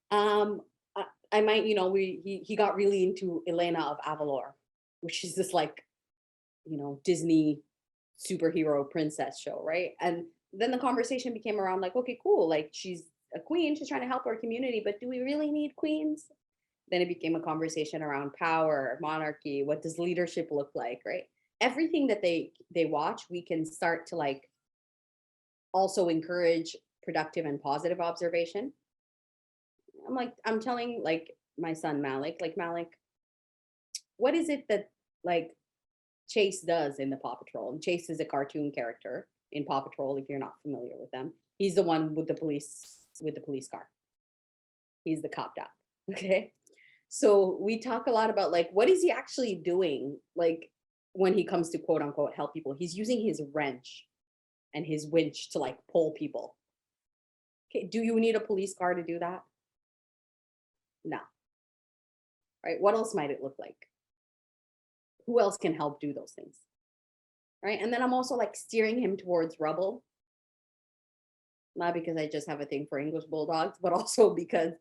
I might, he got really into Elena of Avalor, which is this like, Disney superhero princess show, right? And then the conversation became around like, okay, cool, like she's a queen, she's trying to help our community, but do we really need queens? Then it became a conversation around power, monarchy, what does leadership look like, right? Everything that they watch, we can start to like also encourage productive and positive observation. I'm telling like my son Malik, like Malik, what is it that like Chase does in the Paw Patrol? And Chase is a cartoon character in Paw Patrol, if you're not familiar with them. He's the one with the police car. He's the cop dog. Okay. So we talk a lot about like what is he actually doing? Like when he comes to quote unquote help people, he's using his wrench and his winch to like pull people. Okay, do you need a police car to do that? No. Right? What else might it look like? Who else can help do those things? Right? And then I'm also like steering him towards Rubble. Not because I just have a thing for English bulldogs, but also because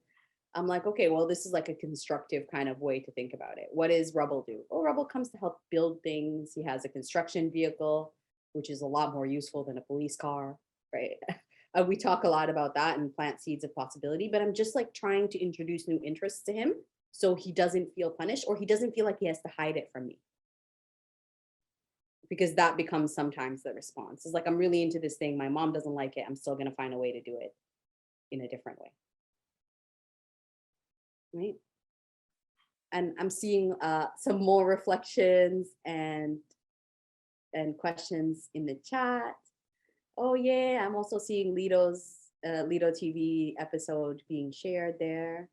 I'm like, okay, well, this is like a constructive kind of way to think about it. What does Rubble do? Oh, Rubble comes to help build things. He has a construction vehicle, which is a lot more useful than a police car, right? We talk a lot about that and plant seeds of possibility, but I'm just like trying to introduce new interests to him so he doesn't feel punished or he doesn't feel like he has to hide it from me. Because that becomes sometimes the response. It's like, I'm really into this thing. My mom doesn't like it. I'm still going to find a way to do it in a different way. Right. And I'm seeing some more reflections and questions in the chat. Oh yeah, I'm also seeing Lito's Lito TV episode being shared there.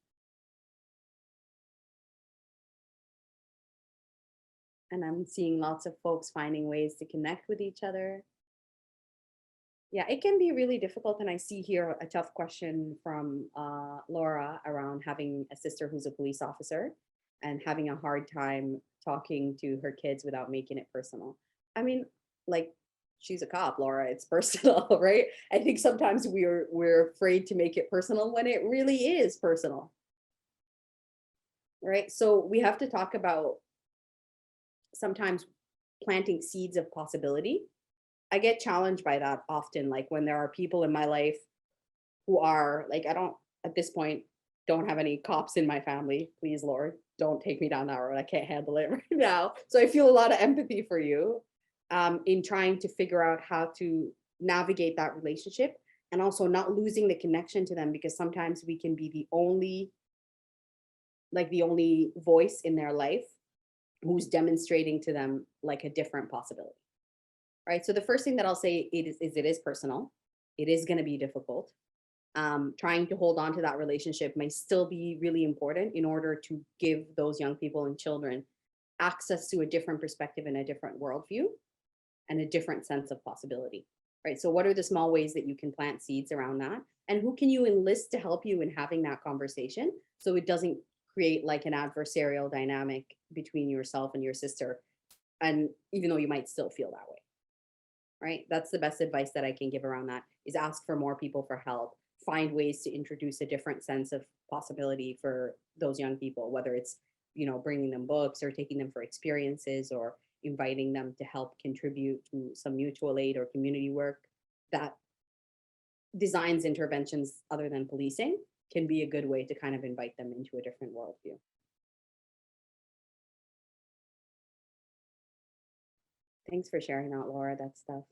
And I'm seeing lots of folks finding ways to connect with each other. Yeah, it can be really difficult. And I see here a tough question from Laura around having a sister who's a police officer and having a hard time talking to her kids without making it personal. I mean, like, she's a cop, Laura, it's personal, right? I think sometimes we're afraid to make it personal when it really is personal. Right? So we have to talk about sometimes planting seeds of possibility. I get challenged by that often, like when there are people in my life who are like, I don't, at this point, don't have any cops in my family. Please, Lord, don't take me down that road. I can't handle it right now. So I feel a lot of empathy for you in trying to figure out how to navigate that relationship and also not losing the connection to them, because sometimes we can be the only voice in their life who's demonstrating to them like a different possibility. Right. So the first thing that I'll say it is personal. It is going to be difficult. Trying to hold on to that relationship may still be really important in order to give those young people and children access to a different perspective and a different worldview and a different sense of possibility. Right. So what are the small ways that you can plant seeds around that? And who can you enlist to help you in having that conversation so it doesn't create like an adversarial dynamic between yourself and your sister? And even though you might still feel that way. Right? That's the best advice that I can give around that, is ask for more people for help, find ways to introduce a different sense of possibility for those young people, whether it's, bringing them books or taking them for experiences or inviting them to help contribute to some mutual aid or community work that designs interventions other than policing can be a good way to kind of invite them into a different worldview. Thanks for sharing that, Laura, that stuff.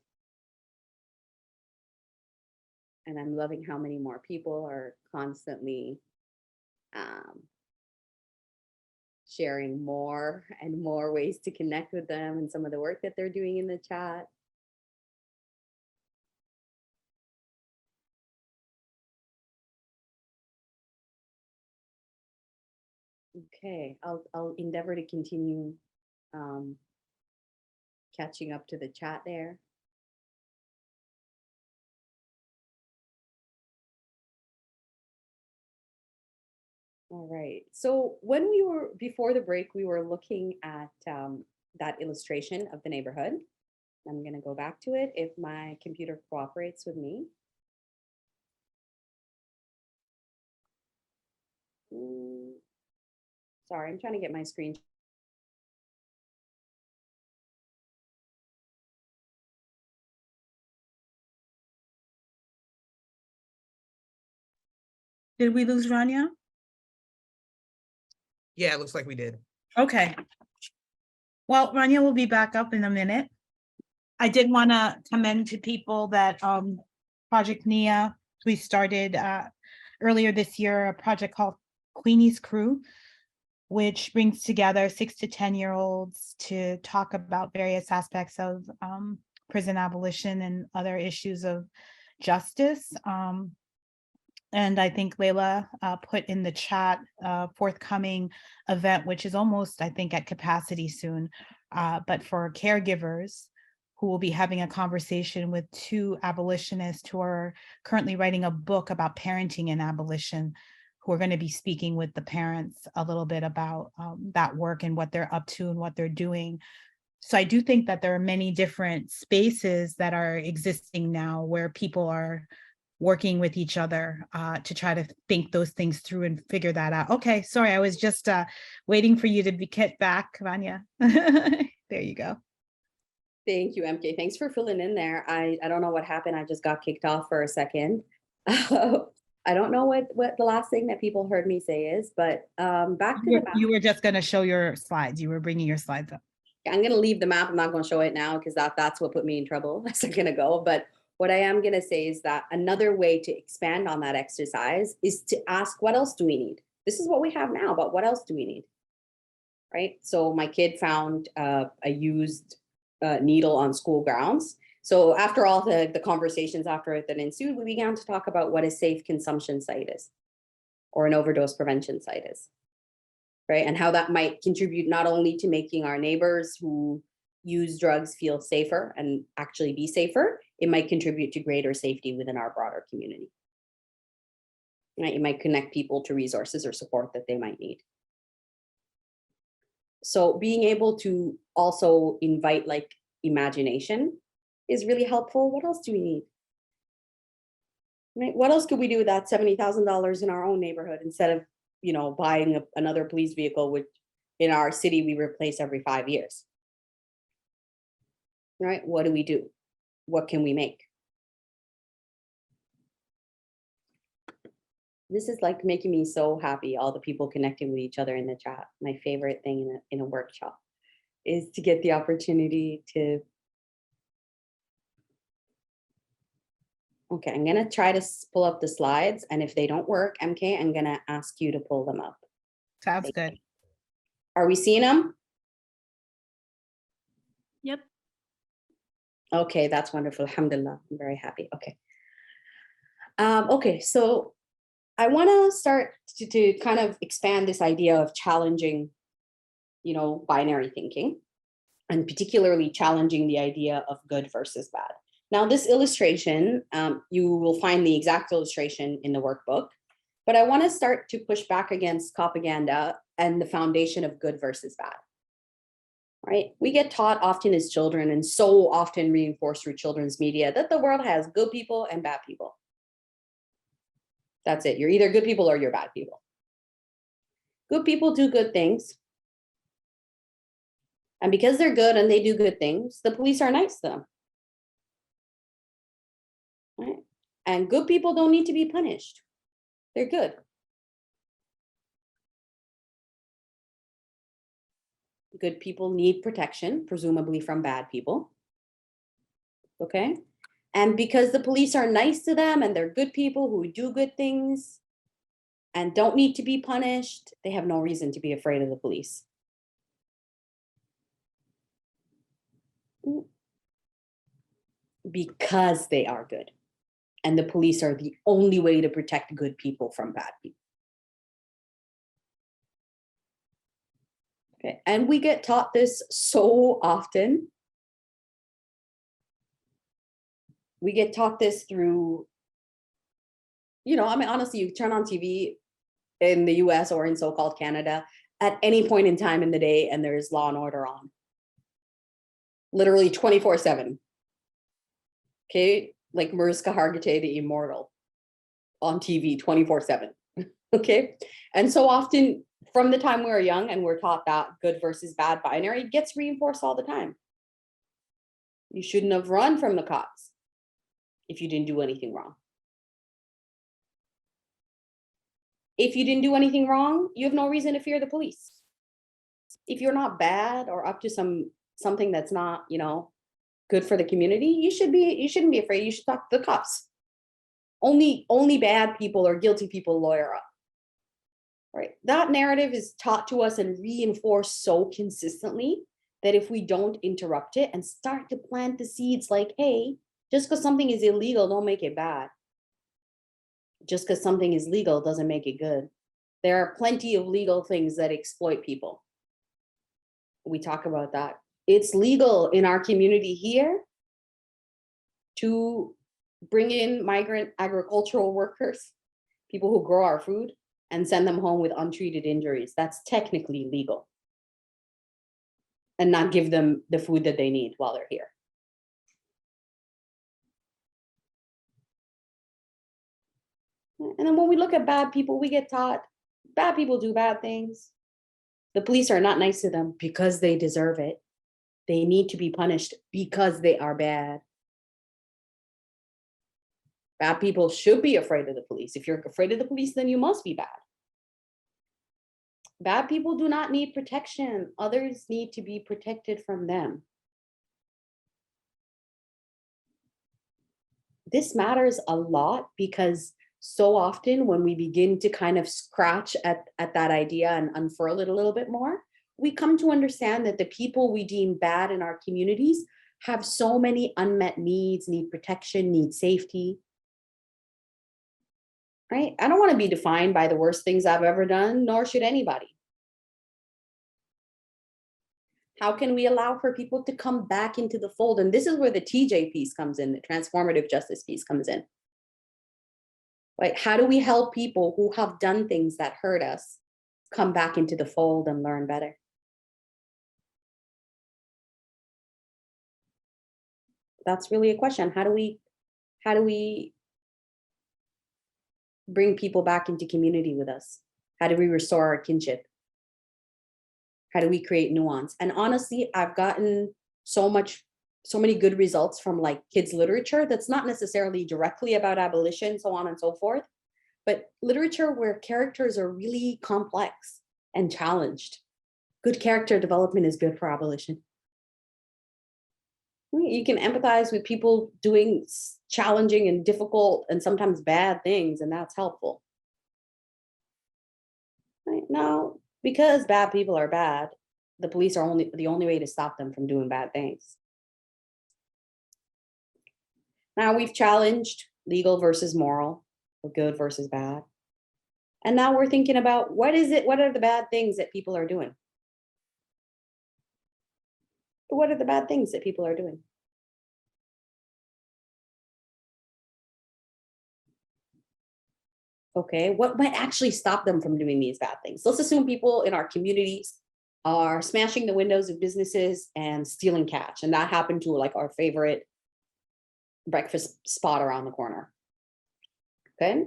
And I'm loving how many more people are constantly sharing more and more ways to connect with them and some of the work that they're doing in the chat. Okay, I'll endeavor to continue catching up to the chat there. All right. So when we were before the break, we were looking at that illustration of the neighborhood. I'm going to go back to it if my computer cooperates with me. Sorry, I'm trying to get my screen. Did we lose Rania? Yeah, it looks like we did. Okay. Well, Rania will be back up in a minute. I did want to commend to people that Project Nia, we started earlier this year, a project called Queenie's Crew, which brings together 6 to 10-year-olds to talk about various aspects of prison abolition and other issues of justice. And I think Layla put in the chat a forthcoming event, which is almost, I think, at capacity soon, but for caregivers who will be having a conversation with 2 abolitionists who are currently writing a book about parenting and abolition, who are going to be speaking with the parents a little bit about that work and what they're up to and what they're doing. So I do think that there are many different spaces that are existing now where people are working with each other to try to think those things through and figure that out. Okay, sorry, I was just waiting for you to get back, Rania. There you go. Thank you, MK. Thanks for filling in there. I don't know what happened. I just got kicked off for a second. I don't know what the last thing that people heard me say is, but back to the map. You were just going to show your slides. You were bringing your slides up. I'm going to leave the map. I'm not going to show it now because that's what put me in trouble a second ago. But what I am going to say is that another way to expand on that exercise is to ask, what else do we need? This is what we have now, but what else do we need? Right? So my kid found a used needle on school grounds. So after all the conversations after it that ensued, we began to talk about what a safe consumption site is or an overdose prevention site is, right? And how that might contribute not only to making our neighbors who use drugs feel safer and actually be safer, it might contribute to greater safety within our broader community. Right? It might connect people to resources or support that they might need. So being able to also invite like imagination is really helpful. What else do we need? Right? What else could we do with that $70,000 in our own neighborhood instead of, you know, buying another police vehicle, which in our city we replace every 5 years? Right? What do we do? What can we make? This is like making me so happy, all the people connecting with each other in the chat. My favorite thing in a workshop is to get the opportunity to. Okay, I'm gonna try to pull up the slides, and if they don't work, MK, I'm gonna ask you to pull them up. Sounds good. Are we seeing them? Yep. Okay, that's wonderful. Alhamdulillah, I'm very happy. Okay. Okay, so I want to start to kind of expand this idea of challenging, you know, binary thinking, and particularly challenging the idea of good versus bad. Now, this illustration, you will find the exact illustration in the workbook, but I want to start to push back against propaganda and the foundation of good versus bad. Right? We get taught often as children and so often reinforced through children's media that the world has good people and bad people. That's it. You're either good people or you're bad people. Good people do good things. And because they're good and they do good things, the police are nice to them. Right? And good people don't need to be punished. They're good. Good people need protection, presumably from bad people. Okay? And because the police are nice to them and they're good people who do good things and don't need to be punished, they have no reason to be afraid of the police. Because they are good. And the police are the only way to protect good people from bad people. Okay. And we get taught this so often. We get taught this through, I mean, honestly, you turn on TV in the US or in so-called Canada at any point in time in the day, and there's Law and Order on. Literally 24/7. Okay, like Mariska Hargitay, the Immortal, on TV 24/7. Okay, and so often from the time we were young and we're taught that good versus bad binary gets reinforced all the time. You shouldn't have run from the cops if you didn't do anything wrong. If you didn't do anything wrong, you have no reason to fear the police. If you're not bad or up to something that's not, good for the community, you shouldn't be afraid. You should talk to the cops. Only bad people or guilty people lawyer up. Right? That narrative is taught to us and reinforced so consistently that if we don't interrupt it and start to plant the seeds like, hey, just because something is illegal, don't make it bad. Just because something is legal doesn't make it good. There are plenty of legal things that exploit people. We talk about that. It's legal in our community here to bring in migrant agricultural workers, people who grow our food, and send them home with untreated injuries. That's technically legal. And not give them the food that they need while they're here. And then when we look at bad people, we get taught bad people do bad things. The police are not nice to them because they deserve it. They need to be punished because they are bad. Bad people should be afraid of the police. If you're afraid of the police, then you must be bad. Bad people do not need protection. Others need to be protected from them. This matters a lot because so often when we begin to kind of scratch at that idea and unfurl it a little bit more, we come to understand that the people we deem bad in our communities have so many unmet needs, need protection, need safety. Right? I don't want to be defined by the worst things I've ever done, nor should anybody. How can we allow for people to come back into the fold? And this is where the TJ piece comes in, the transformative justice piece comes in. Like, how do we help people who have done things that hurt us come back into the fold and learn better? That's really a question. How do we bring people back into community with us? How do we restore our kinship? How do we create nuance? And honestly, I've gotten so many good results from like kids literature that's not necessarily directly about abolition, so on and so forth, but literature where characters are really complex and challenged. Good character development is good for abolition. You can empathize with people doing challenging and difficult and sometimes bad things, and that's helpful. Right now, because bad people are bad, the police are the only way to stop them from doing bad things. Now we've challenged legal versus moral, or good versus bad. And now we're thinking about what are the bad things that people are doing? What are the bad things that people are doing? Okay, what might actually stop them from doing these bad things? Let's assume people in our communities are smashing the windows of businesses and stealing cash. And that happened to like our favorite breakfast spot around the corner. Okay,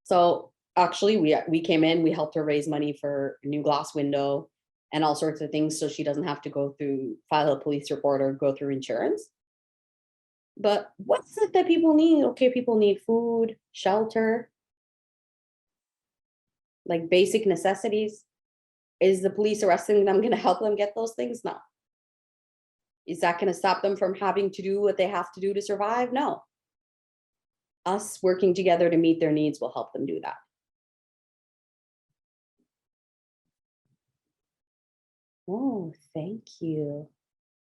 so actually we came in, we helped her raise money for a new glass window and all sorts of things so she doesn't have to file a police report or go through insurance. But what's it that people need? Okay, people need food, shelter, like basic necessities. Is the police arresting them going to help them get those things? No. Is that going to stop them from having to do what they have to do to survive? No. Us working together to meet their needs will help them do that. Oh, thank you.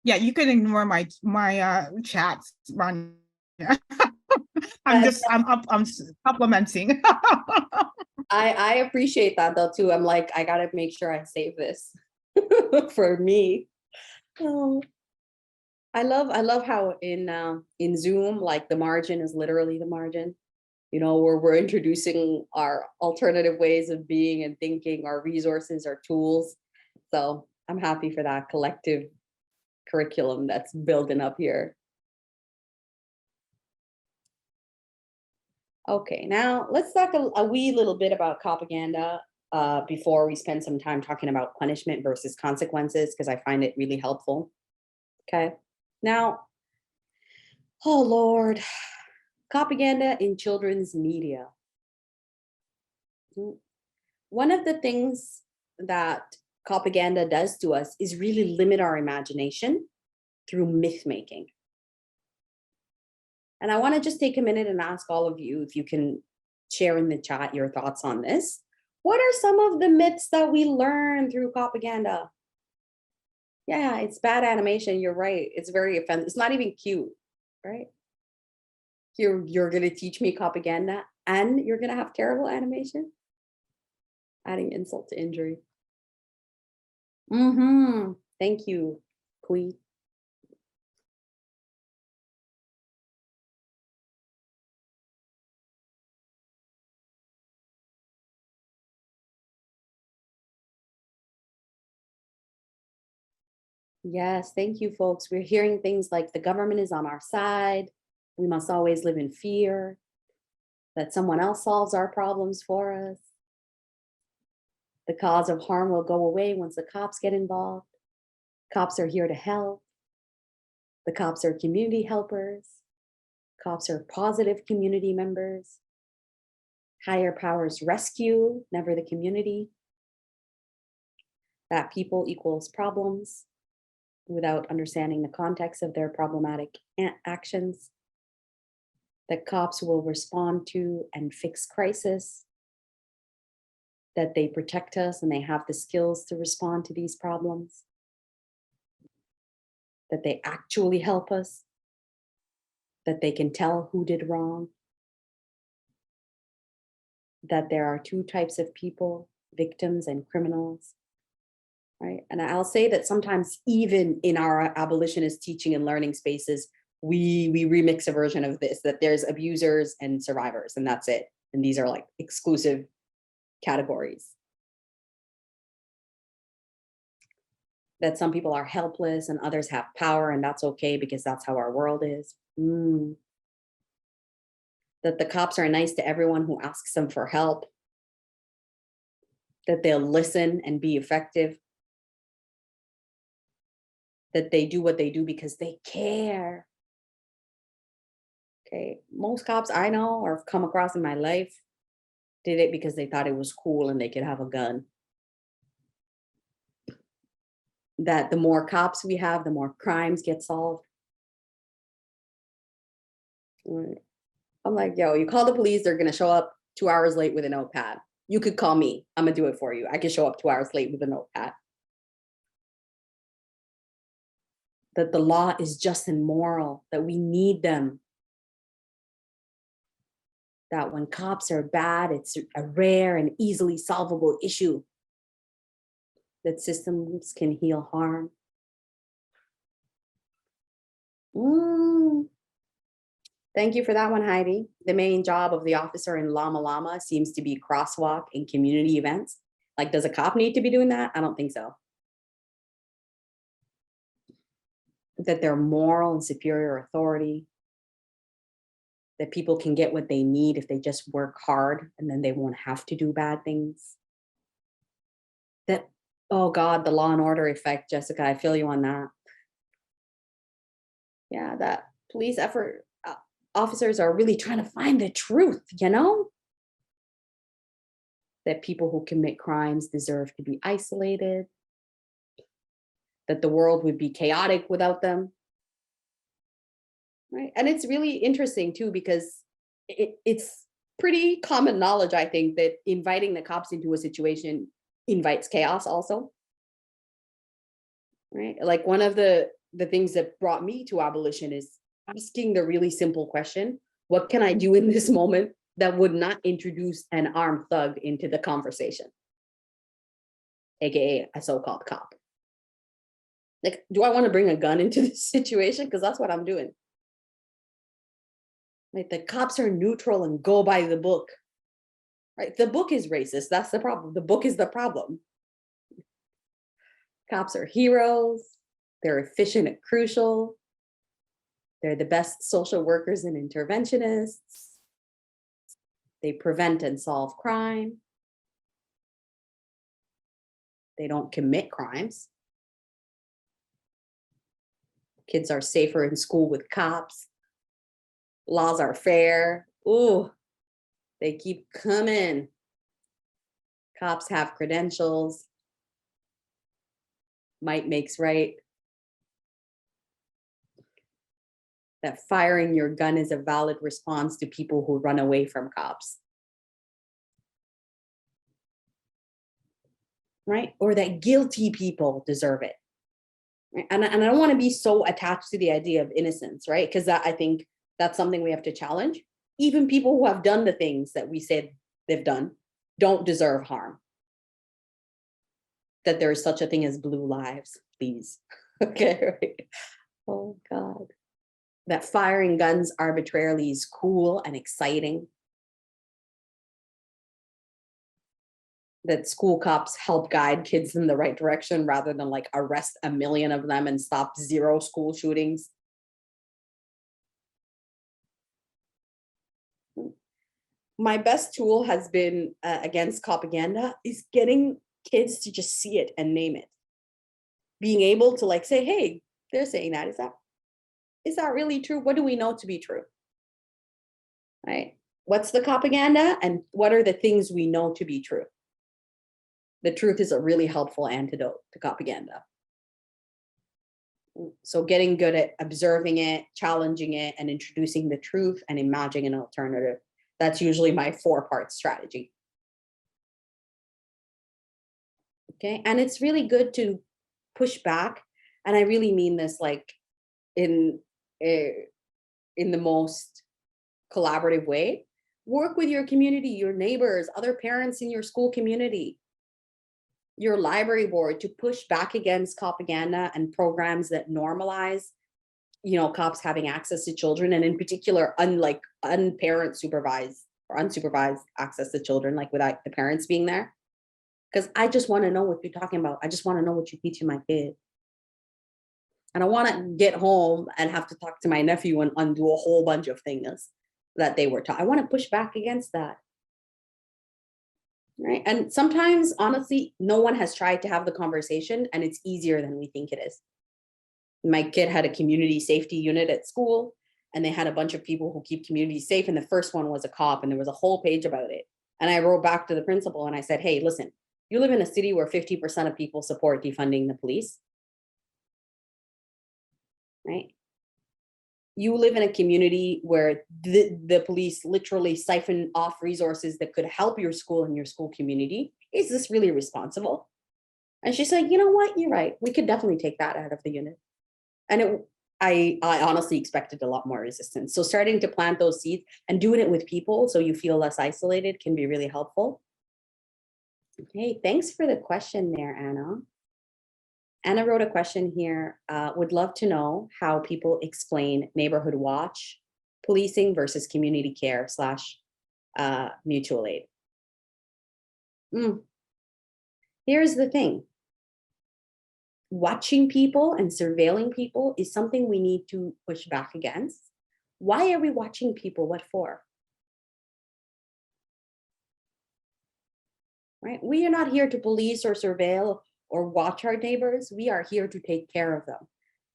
Yeah, you can ignore my chats, Rania. I'm complimenting. I appreciate that though too. I'm like, I gotta make sure I save this. for me. Oh, I love how in Zoom, like the margin is literally the margin. Where we're introducing our alternative ways of being and thinking, our resources, our tools. So I'm happy for that collective curriculum that's building up here. Okay, now let's talk a wee little bit about propaganda before we spend some time talking about punishment versus consequences, because I find it really helpful. Okay, now, oh Lord, propaganda in children's media. One of the things that propaganda does to us is really limit our imagination through myth making. And I want to just take a minute and ask all of you if you can share in the chat your thoughts on this. What are some of the myths that we learn through propaganda? Yeah, it's bad animation. You're right. It's very offensive. It's not even cute, right? You're going to teach me propaganda and you're going to have terrible animation? Adding insult to injury. Thank you, Queen. Yes, thank you, folks. We're hearing things like the government is on our side. We must always live in fear that someone else solves our problems for us. The cause of harm will go away once the cops get involved. Cops are here to help. The cops are community helpers. Cops are positive community members. Higher powers rescue, never the community. That people equals problems without understanding the context of their problematic actions. That cops will respond to and fix crisis. That they protect us and they have the skills to respond to these problems. That they actually help us. That they can tell who did wrong. That there are two types of people, victims and criminals. Right? And I'll say that sometimes even in our abolitionist teaching and learning spaces, we remix a version of this, that there's abusers and survivors, and that's it. And these are like exclusive categories. That some people are helpless and others have power, and that's okay because that's how our world is. That the cops are nice to everyone who asks them for help. That they'll listen and be effective. That they do what they do because they care. Okay, most cops I know or have come across in my life did it because they thought it was cool and they could have a gun. That the more cops we have, the more crimes get solved. I'm like, yo, you call the police, they're gonna show up 2 hours late with a notepad. You could call me, I'm gonna do it for you. I could show up 2 hours late with a notepad. That the law is just and moral, that we need them. That when cops are bad, it's a rare and easily solvable issue. That systems can heal harm. Thank you for that one, Heidi. The main job of the officer in Llama Llama seems to be crosswalk in community events. Like, does a cop need to be doing that? I don't think so. That they're moral and superior authority. That people can get what they need if they just work hard, and then they won't have to do bad things. That, oh God, the law and order effect, Jessica, I feel you on that. Yeah, that police officers are really trying to find the truth, you know? That people who commit crimes deserve to be isolated. That the world would be chaotic without them. Right? And it's really interesting too, because it's pretty common knowledge, I think, that inviting the cops into a situation invites chaos also. Right? Like one of the things that brought me to abolition is asking the really simple question, what can I do in this moment that would not introduce an armed thug into the conversation? AKA a so-called cop. Like, do I want to bring a gun into this situation? Because that's what I'm doing. Like, the cops are neutral and go by the book. Right? The book is racist. That's the problem. The book is the problem. Cops are heroes. They're efficient and crucial. They're the best social workers and interventionists. They prevent and solve crime. They don't commit crimes. Kids are safer in school with cops. Laws are fair. Ooh, they keep coming. Cops have credentials. Might makes right. That firing your gun is a valid response to people who run away from cops. Right? Or that guilty people deserve it. Right? And I don't want to be so attached to the idea of innocence, right? Because I think that's something we have to challenge. Even people who have done the things that we said they've done don't deserve harm. That there is such a thing as blue lives, please. Okay, right? Oh God. That firing guns arbitrarily is cool and exciting. That school cops help guide kids in the right direction rather than like arrest a million of them and stop 0 school shootings. My best tool has been against propaganda is getting kids to just see it and name it. Being able to like say, hey, they're saying that. Is that really true? What do we know to be true? Right? What's the propaganda and what are the things we know to be true? The truth is a really helpful antidote to propaganda. So getting good at observing it, challenging it, and introducing the truth and imagining an alternative. That's usually my 4-part strategy. Okay, and it's really good to push back. And I really mean this like in the most collaborative way. Work with your community, your neighbors, other parents in your school community, your library board to push back against propaganda and programs that normalize, cops having access to children, and in particular, unparent supervised or unsupervised access to children, like without the parents being there. Because I just want to know what you're talking about. I just want to know what you're teaching my kid. And I want to get home and have to talk to my nephew and undo a whole bunch of things that they were taught. I want to push back against that. Right. And sometimes, honestly, no one has tried to have the conversation and it's easier than we think it is. My kid had a community safety unit at school and they had a bunch of people who keep communities safe. And the first one was a cop and there was a whole page about it. And I wrote back to the principal and I said, hey, listen, you live in a city where 50% of people support defunding the police. Right? You live in a community where the police literally siphon off resources that could help your school and your school community. Is this really responsible? And she's like, you know what? You're right. We could definitely take that out of the unit. And I honestly expected a lot more resistance. So starting to plant those seeds and doing it with people so you feel less isolated can be really helpful. Okay, thanks for the question there, Anna. Anna wrote a question here, would love to know how people explain neighborhood watch, policing versus community care / mutual aid. Here's the thing. Watching people and surveilling people is something we need to push back against. Why are we watching people? What for? Right? We are not here to police or surveil or watch our neighbors. We are here to take care of them.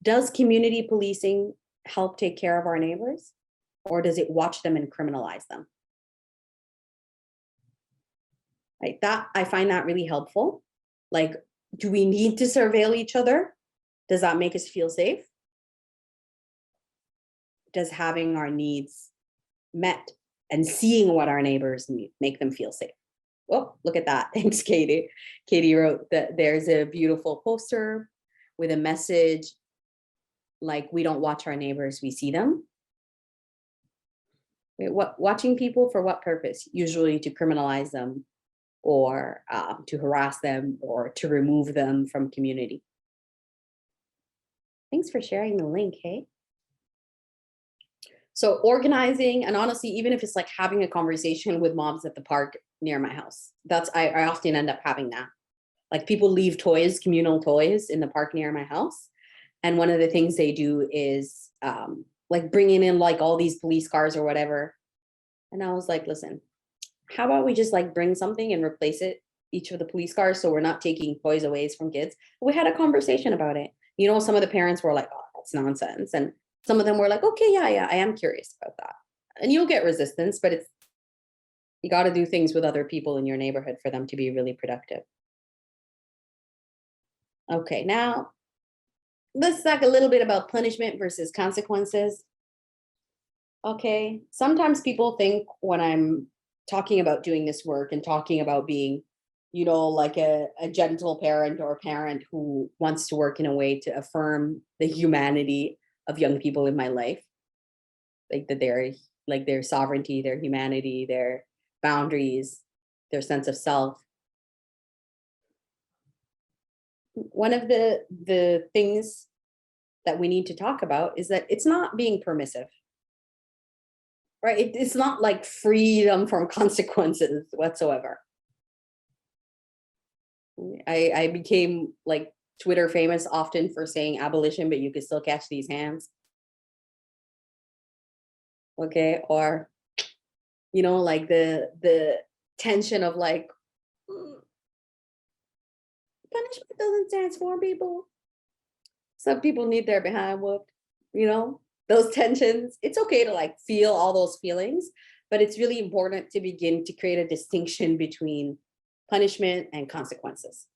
Does community policing help take care of our neighbors? Or does it watch them and criminalize them? Like that, I find that really helpful. Like, do we need to surveil each other? Does that make us feel safe? Does having our needs met and seeing what our neighbors need make them feel safe? Oh, look at that. Thanks, Katie. Katie wrote that there's a beautiful poster with a message like, we don't watch our neighbors, we see them. Watching people for what purpose? Usually to criminalize them or to harass them or to remove them from community. Thanks for sharing the link, hey? So organizing, and honestly, even if it's like having a conversation with moms at the park near my house, I often end up having that. Like people leave toys, communal toys in the park near my house. And one of the things they do is like bringing in like all these police cars or whatever. And I was like, listen, how about we just like bring something and replace it, each of the police cars, so we're not taking toys away from kids. We had a conversation about it. You know, some of the parents were like, oh, that's nonsense. And some of them were like, okay, yeah, I am curious about that. And you'll get resistance, but you got to do things with other people in your neighborhood for them to be really productive. Okay, now let's talk a little bit about punishment versus consequences. Okay, sometimes people think when I'm talking about doing this work and talking about being, you know, like a gentle parent or a parent who wants to work in a way to affirm the humanity of young people in my life, like that they're like their sovereignty, their humanity, their boundaries, their sense of self. One of the things that we need to talk about is that it's not being permissive, right? It's not like freedom from consequences whatsoever. I became like Twitter famous often for saying abolition, but you can still catch these hands. Okay, or you know, like the tension of like punishment doesn't transform people. Some people need their behind whooped, you know, those tensions. It's okay to like feel all those feelings, but it's really important to begin to create a distinction between punishment and consequences.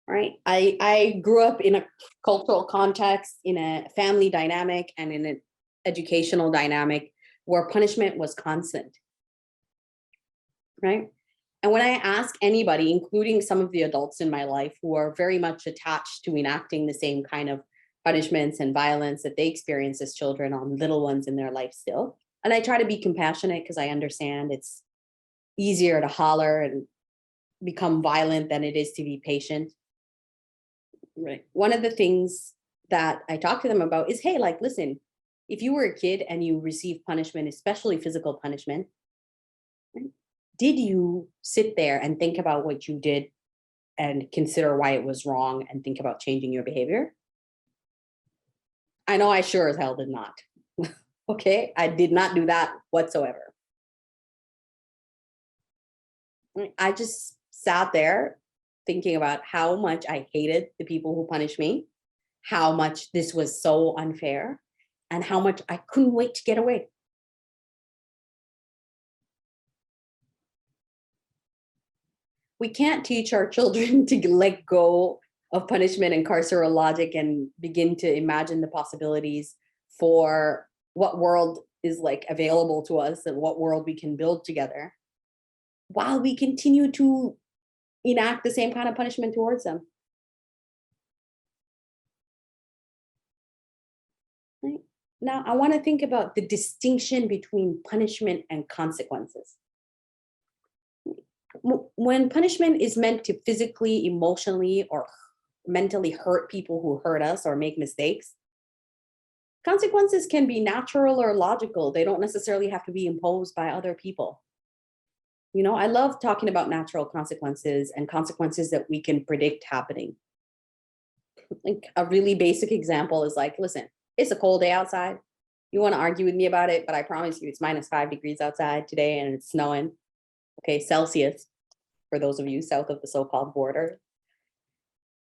Right? I grew up in a cultural context, in a family dynamic, and in an educational dynamic where punishment was constant. Right? And when I ask anybody, including some of the adults in my life who are very much attached to enacting the same kind of punishments and violence that they experience as children on little ones in their life still, and I try to be compassionate because I understand it's easier to holler and become violent than it is to be patient. Right. One of the things that I talk to them about is, hey, like, listen, if you were a kid and you received punishment, especially physical punishment, right, did you sit there and think about what you did and consider why it was wrong and think about changing your behavior? I know I sure as hell did not. Okay, I did not do that whatsoever. I just sat there thinking about how much I hated the people who punished me, how much this was so unfair, and how much I couldn't wait to get away. We can't teach our children to let go of punishment and carceral logic and begin to imagine the possibilities for what world is like available to us and what world we can build together while we continue to enact the same kind of punishment towards them. Right? Now, I want to think about the distinction between punishment and consequences. When punishment is meant to physically, emotionally, or mentally hurt people who hurt us or make mistakes, consequences can be natural or logical. They don't necessarily have to be imposed by other people. You know, I love talking about natural consequences and consequences that we can predict happening. Like a really basic example is like, listen, it's a cold day outside. You want to argue with me about it, but I promise you it's -5 degrees outside today and it's snowing. Okay, Celsius, for those of you south of the so-called border.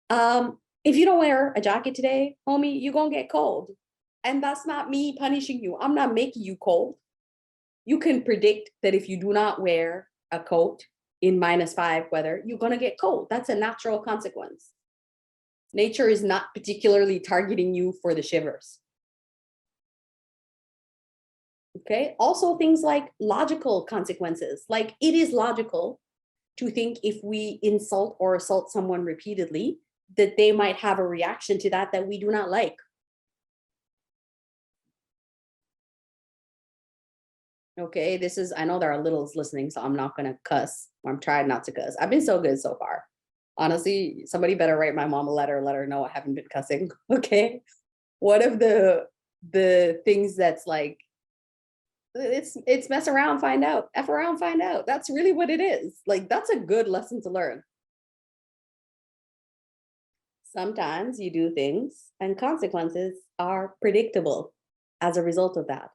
If you don't wear a jacket today, homie, you're gonna get cold. And that's not me punishing you. I'm not making you cold. You can predict that if you do not wear a coat in -5 weather, you're gonna get cold. That's a natural consequence. Nature is not particularly targeting you for the shivers. Okay, also things like logical consequences. Like it is logical to think if we insult or assault someone repeatedly, that they might have a reaction to that that we do not like. Okay, I know there are littles listening, so I'm not gonna cuss, or I'm trying not to cuss. I've been so good so far. Honestly, somebody better write my mom a letter, let her know I haven't been cussing. Okay. One of the things that's like, it's mess around, find out, F around, find out. That's really what it is. Like, that's a good lesson to learn. Sometimes you do things and consequences are predictable as a result of that.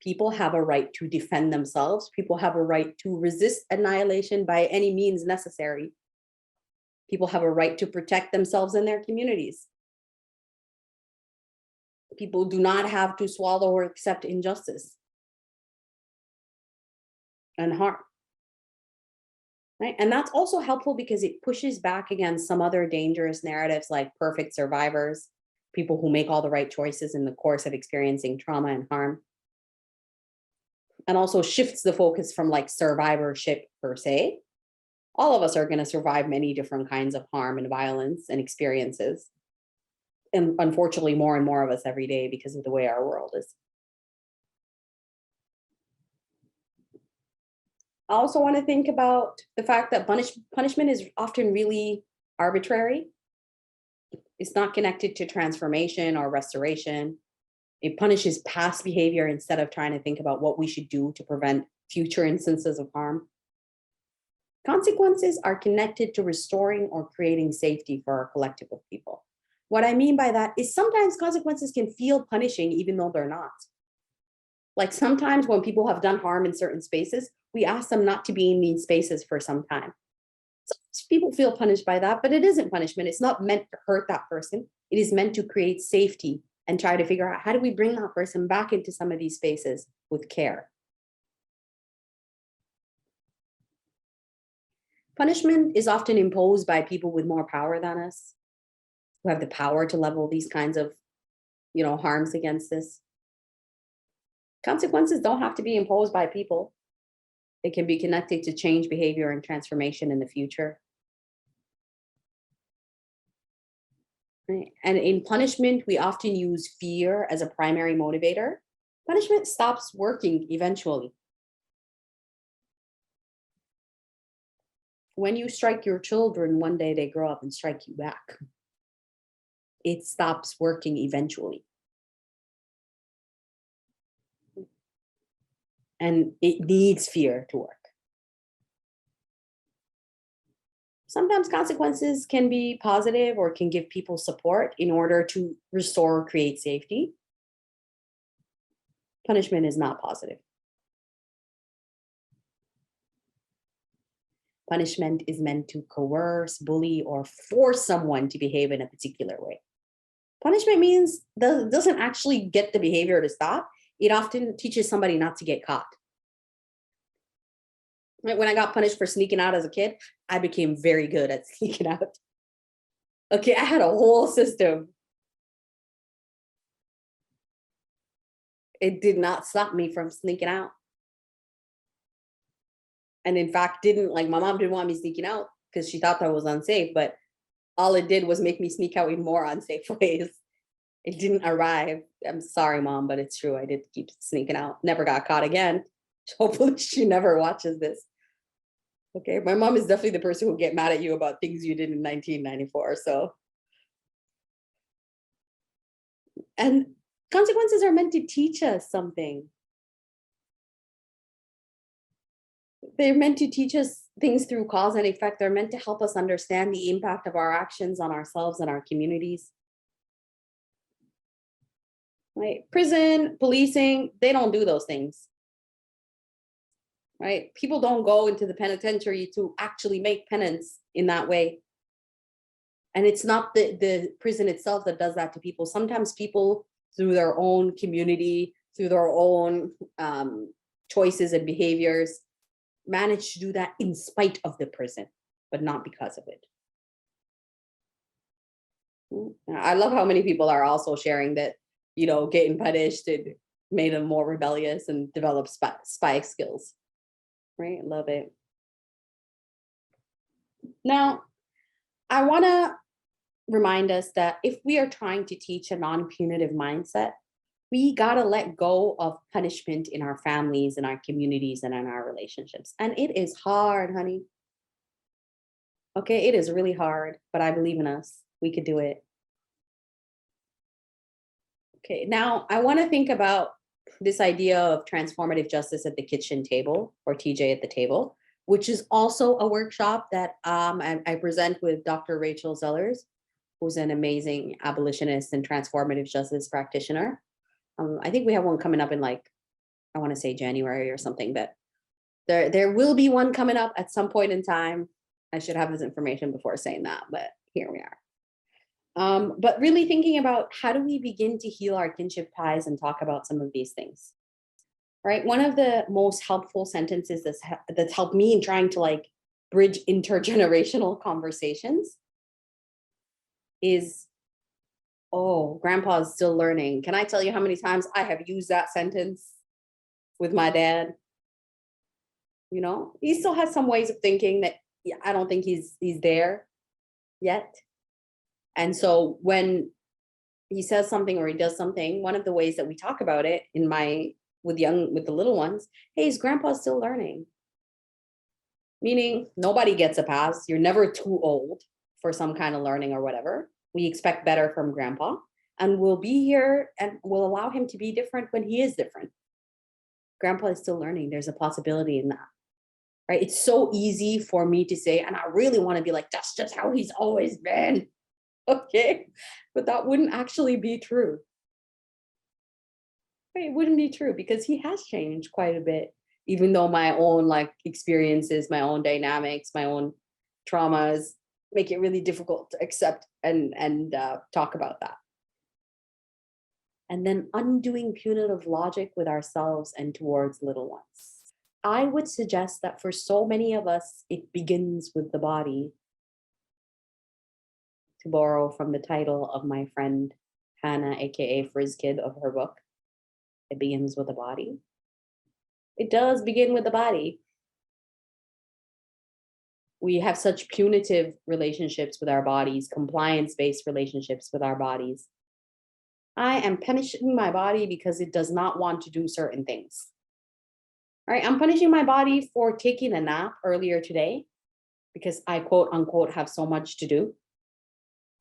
People have a right to defend themselves. People have a right to resist annihilation by any means necessary. People have a right to protect themselves and their communities. People do not have to swallow or accept injustice and harm. Right? And that's also helpful because it pushes back against some other dangerous narratives like perfect survivors, people who make all the right choices in the course of experiencing trauma and harm. And also shifts the focus from like survivorship per se. All of us are going to survive many different kinds of harm and violence and experiences. And unfortunately, more and more of us every day because of the way our world is. I also want to think about the fact that punishment is often really arbitrary. It's not connected to transformation or restoration. It punishes past behavior instead of trying to think about what we should do to prevent future instances of harm. Consequences are connected to restoring or creating safety for our collective of people. What I mean by that is sometimes consequences can feel punishing even though they're not. Like sometimes when people have done harm in certain spaces, we ask them not to be in these spaces for some time. Sometimes people feel punished by that, but it isn't punishment. It's not meant to hurt that person. It is meant to create safety and try to figure out how do we bring that person back into some of these spaces with care. Punishment is often imposed by people with more power than us, who have the power to level these kinds of, harms against us. Consequences don't have to be imposed by people. It can be connected to change behavior and transformation in the future. Right? And in punishment, we often use fear as a primary motivator. Punishment stops working eventually. When you strike your children, one day they grow up and strike you back. It stops working eventually. And it needs fear to work. Sometimes consequences can be positive or can give people support in order to restore or create safety. Punishment is not positive. Punishment is meant to coerce, bully, or force someone to behave in a particular way. Punishment means doesn't actually get the behavior to stop. It often teaches somebody not to get caught. When I got punished for sneaking out as a kid, I became very good at sneaking out. Okay, I had a whole system. It did not stop me from sneaking out. And in fact, my mom didn't want me sneaking out because she thought that was unsafe, but all it did was make me sneak out in more unsafe ways. It didn't arrive. I'm sorry, Mom, but it's true. I did keep sneaking out. Never got caught again. Hopefully she never watches this. Okay, my mom is definitely the person who will get mad at you about things you did in 1994. So, and consequences are meant to teach us something. They're meant to teach us things through cause and effect. They're meant to help us understand the impact of our actions on ourselves and our communities. Right? Prison, policing, they don't do those things. Right? People don't go into the penitentiary to actually make penance in that way. And it's not the prison itself that does that to people. Sometimes people, through their own community, through their own choices and behaviors, manage to do that in spite of the prison, but not because of it. I love how many people are also sharing that, getting punished made them more rebellious and develop spy skills. Right? Love it. Now, I want to remind us that if we are trying to teach a non-punitive mindset, we got to let go of punishment in our families, in our communities, and in our relationships. And it is hard, honey. Okay, it is really hard, but I believe in us. We could do it. Okay, now I want to think about this idea of transformative justice at the kitchen table, or TJ at the table, which is also a workshop that I present with Dr. Rachel Zellers, who's an amazing abolitionist and transformative justice practitioner. I think we have one coming up in, like, I want to say January or something, but there will be one coming up at some point in time. I should have this information before saying that, but here we are. But really thinking about, how do we begin to heal our kinship ties and talk about some of these things, right? One of the most helpful sentences that's helped me in trying to, like, bridge intergenerational conversations is, oh, grandpa is still learning. Can I tell you how many times I have used that sentence with my dad? You know, he still has some ways of thinking that I don't think he's there yet. And so when he says something or he does something, one of the ways that we talk about it with the little ones, hey, is grandpa still learning? Meaning nobody gets a pass. You're never too old for some kind of learning or whatever. We expect better from grandpa, and we'll be here and we'll allow him to be different when he is different. Grandpa is still learning. There's a possibility in that, right? It's so easy for me to say, and I really want to be like, that's just how he's always been. Okay, but that wouldn't actually be true. It wouldn't be true, because he has changed quite a bit, even though my own, like, experiences, my own dynamics, my own traumas make it really difficult to accept and talk about that. And then undoing punitive logic with ourselves and towards little ones. I would suggest that for so many of us, it begins with the body. To borrow from the title of my friend Hannah, aka Frizzkid, of her book, it begins with the body. It does begin with the body. We have such punitive relationships with our bodies, compliance-based relationships with our bodies. I am punishing my body because it does not want to do certain things. All right, I'm punishing my body for taking a nap earlier today because I, quote unquote, have so much to do.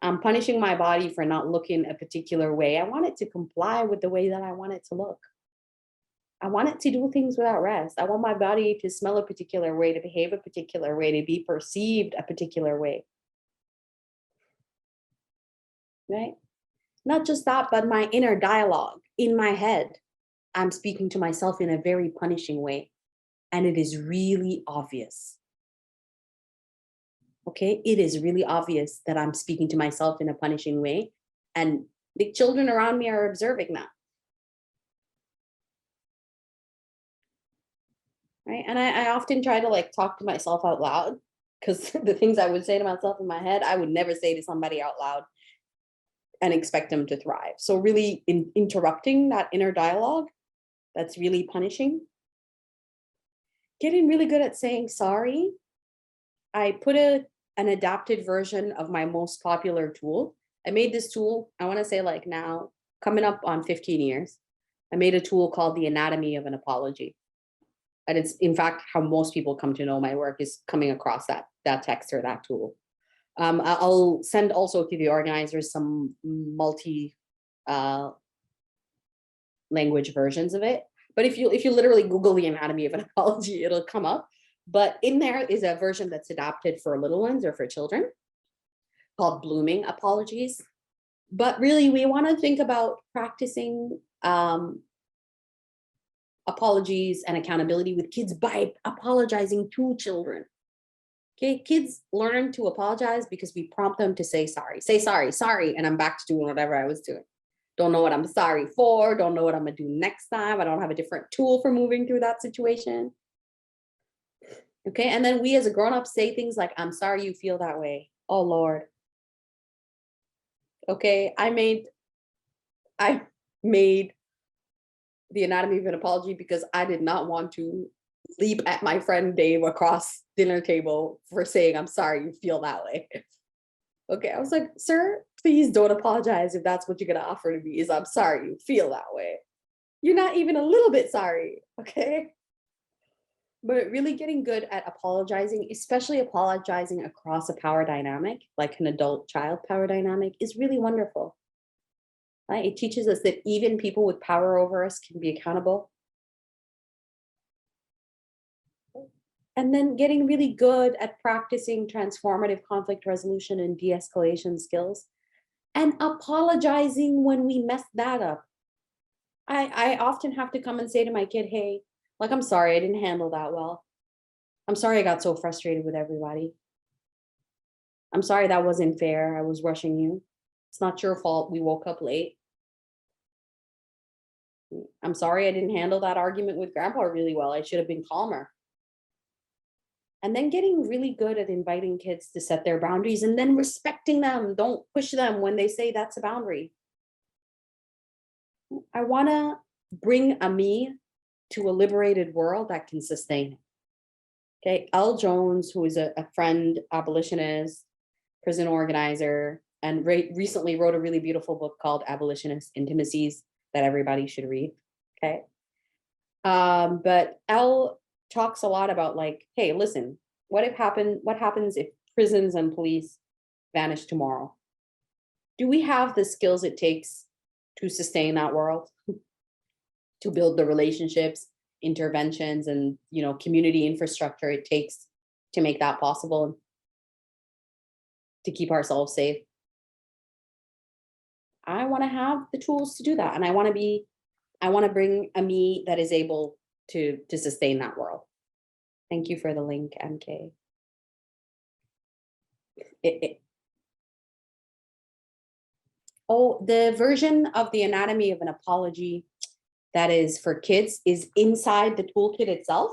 I'm punishing my body for not looking a particular way. I want it to comply with the way that I want it to look. I want it to do things without rest. I want my body to smell a particular way, to behave a particular way, to be perceived a particular way. Right? Not just that, but my inner dialogue in my head. I'm speaking to myself in a very punishing way. And it is really obvious. Okay, it is really obvious that I'm speaking to myself in a punishing way, and the children around me are observing that. Right, and I often try to, like, talk to myself out loud, because the things I would say to myself in my head, I would never say to somebody out loud and expect them to thrive. So really interrupting that inner dialogue, that's really punishing. Getting really good at saying sorry. I put an adapted version of my most popular tool. I made this tool, I want to say, like, now coming up on 15 years. I made a tool called the Anatomy of an Apology. And it's, in fact, how most people come to know my work, is coming across that text or that tool. I'll send also to the organizers some language versions of it. But if you literally Google the Anatomy of an Apology, it'll come up. But in there is a version that's adapted for little ones or for children called Blooming Apologies. But really, we want to think about practicing apologies and accountability with kids by apologizing to children. Okay, kids learn to apologize because we prompt them to say sorry, sorry, and I'm back to doing whatever I was doing. Don't know what I'm sorry for, don't know what I'm gonna do next time. I don't have a different tool for moving through that situation. Okay, and then we as a grown-up say things like, I'm sorry you feel that way. Oh Lord. Okay, I made the Anatomy of an Apology because I did not want to leap at my friend Dave across dinner table for saying, I'm sorry you feel that way. Okay, I was like, sir, please don't apologize if that's what you're gonna offer to me, is I'm sorry you feel that way. You're not even a little bit sorry, okay? But really getting good at apologizing, especially apologizing across a power dynamic, like an adult-child power dynamic, is really wonderful. Right? It teaches us that even people with power over us can be accountable. And then getting really good at practicing transformative conflict resolution and de-escalation skills, and apologizing when we mess that up. I often have to come and say to my kid, hey, like, I'm sorry, I didn't handle that well. I'm sorry I got so frustrated with everybody. I'm sorry that wasn't fair. I was rushing you. It's not your fault we woke up late. I'm sorry I didn't handle that argument with grandpa really well. I should have been calmer. And then getting really good at inviting kids to set their boundaries and then respecting them. Don't push them when they say that's a boundary. I want to bring a me to a liberated world that can sustain it. Okay, L. Jones, who is a friend, abolitionist, prison organizer, and recently wrote a really beautiful book called Abolitionist Intimacies that everybody should read. Okay. But L talks a lot about like, hey, listen, what happens if prisons and police vanish tomorrow? Do we have the skills it takes to sustain that world? To build the relationships, interventions, and community infrastructure it takes to make that possible, to keep ourselves safe? I want to have the tools to do that, and I want to bring a me that is able to sustain that world. Thank you for the link, MK. Oh, the version of the anatomy of an apology that is for kids is inside the toolkit itself.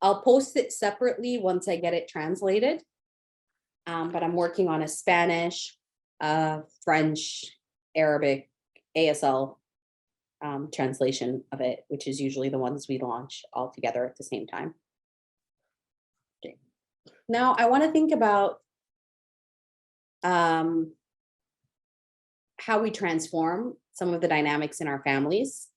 I'll post it separately once I get it translated. But I'm working on a Spanish, French, Arabic, ASL translation of it, which is usually the ones we launch all together at the same time. Okay. Now I want to think about how we transform some of the dynamics in our families.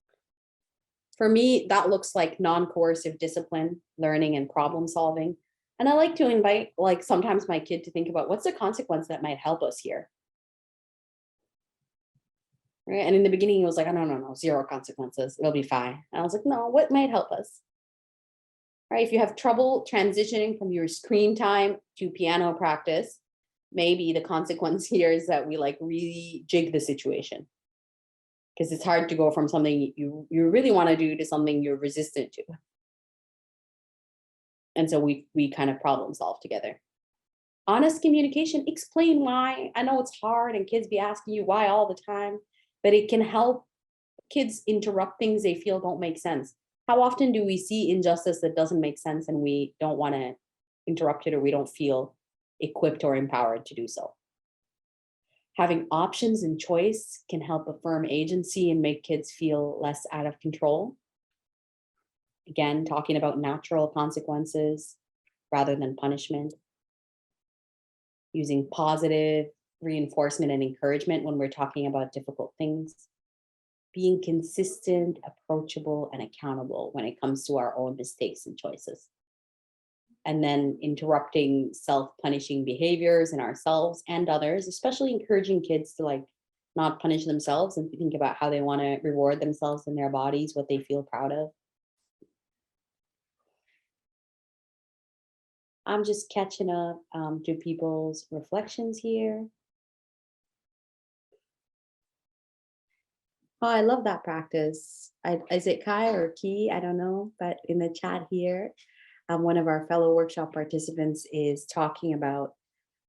For me, that looks like non-coercive discipline, learning, and problem solving. And I like to invite, like, sometimes my kid to think about what's the consequence that might help us here. Right? And in the beginning, it was like, oh, no, zero consequences. It'll be fine. And I was like, no, what might help us? Right? If you have trouble transitioning from your screen time to piano practice, maybe the consequence here is that we like really jig the situation. Because it's hard to go from something you really want to do to something you're resistant to. And so we kind of problem solve together. Honest communication, explain why. I know it's hard and kids be asking you why all the time, but it can help kids interrupt things they feel don't make sense. How often do we see injustice that doesn't make sense and we don't want to interrupt it, or we don't feel equipped or empowered to do so? Having options and choice can help affirm agency and make kids feel less out of control. Again, talking about natural consequences rather than punishment. Using positive reinforcement and encouragement when we're talking about difficult things. Being consistent, approachable, and accountable when it comes to our own mistakes and choices. And then interrupting self-punishing behaviors in ourselves and others, especially encouraging kids to like not punish themselves and think about how they want to reward themselves in their bodies, what they feel proud of. I'm just catching up to people's reflections here. Oh, I love that practice. Is it Kai or Ki? I don't know, but in the chat here, one of our fellow workshop participants is talking about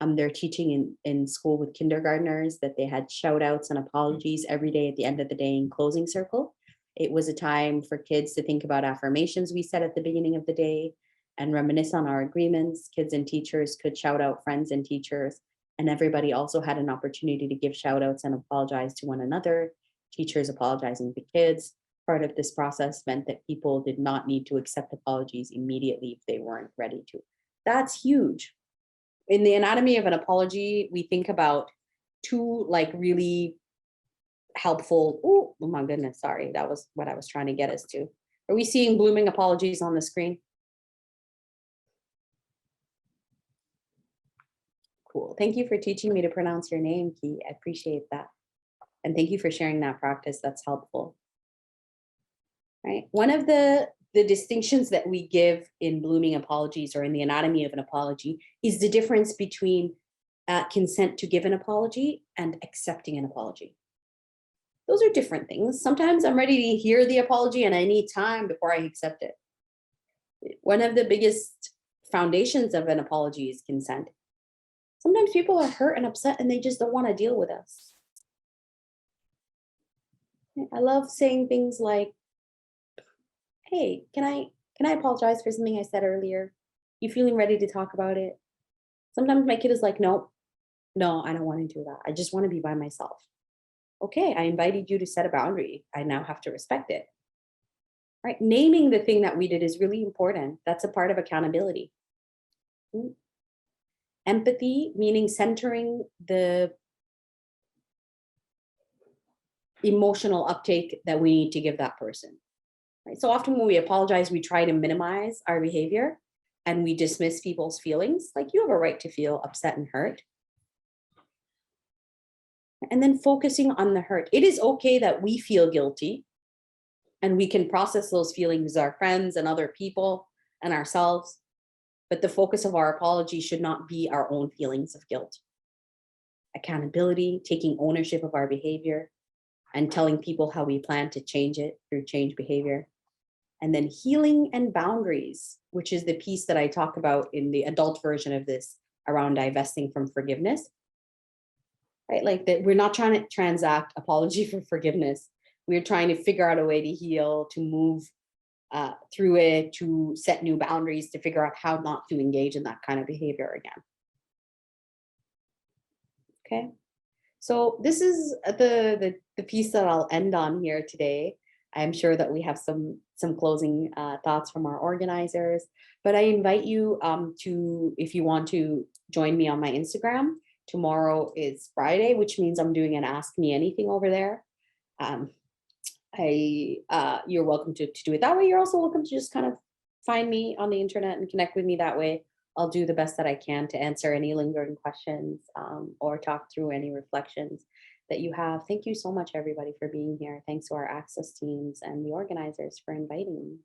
their teaching in school with kindergartners, that they had shout outs and apologies every day at the end of the day in closing circle. It was a time for kids to think about affirmations we said at the beginning of the day and reminisce on our agreements. Kids and teachers could shout out friends and teachers, and everybody also had an opportunity to give shout outs and apologize to one another. Teachers apologizing to kids. Part of this process meant that people did not need to accept apologies immediately if they weren't ready to. That's huge. In the anatomy of an apology, we think about two like really helpful, oh my goodness, sorry, that was what I was trying to get us to. Are we seeing blooming apologies on the screen? Cool. Thank you for teaching me to pronounce your name, Ki. I appreciate that. And thank you for sharing that practice. That's helpful. Right. One of the distinctions that we give in blooming apologies or in the anatomy of an apology is the difference between consent to give an apology and accepting an apology. Those are different things. Sometimes I'm ready to hear the apology and I need time before I accept it. One of the biggest foundations of an apology is consent. Sometimes people are hurt and upset and they just don't want to deal with us. I love saying things like, hey, can I apologize for something I said earlier? You feeling ready to talk about it? Sometimes my kid is like, no, I don't want to do that. I just want to be by myself. Okay, I invited you to set a boundary. I now have to respect it. Right? Naming the thing that we did is really important. That's a part of accountability. Empathy, meaning centering the emotional uptake that we need to give that person. Right? So often when we apologize, we try to minimize our behavior and we dismiss people's feelings. Like, you have a right to feel upset and hurt. And then focusing on the hurt. It is okay that we feel guilty and we can process those feelings as our friends and other people and ourselves. But the focus of our apology should not be our own feelings of guilt. Accountability, taking ownership of our behavior and telling people how we plan to change it through change behavior. And then healing and boundaries, which is the piece that I talk about in the adult version of this around divesting from forgiveness. Right? Like that, we're not trying to transact apology for forgiveness. We're trying to figure out a way to heal, to move through it, to set new boundaries, to figure out how not to engage in that kind of behavior again. Okay, so this is the piece that I'll end on here today. I'm sure that we have some closing thoughts from our organizers, but I invite you to, if you want to join me on my Instagram. Tomorrow is Friday, which means I'm doing an Ask Me Anything over there. You're welcome to do it that way. You're also welcome to just kind of find me on the internet and connect with me that way. I'll do the best that I can to answer any lingering questions or talk through any reflections that you have. Thank you so much, everybody, for being here. Thanks to our access teams and the organizers for inviting me.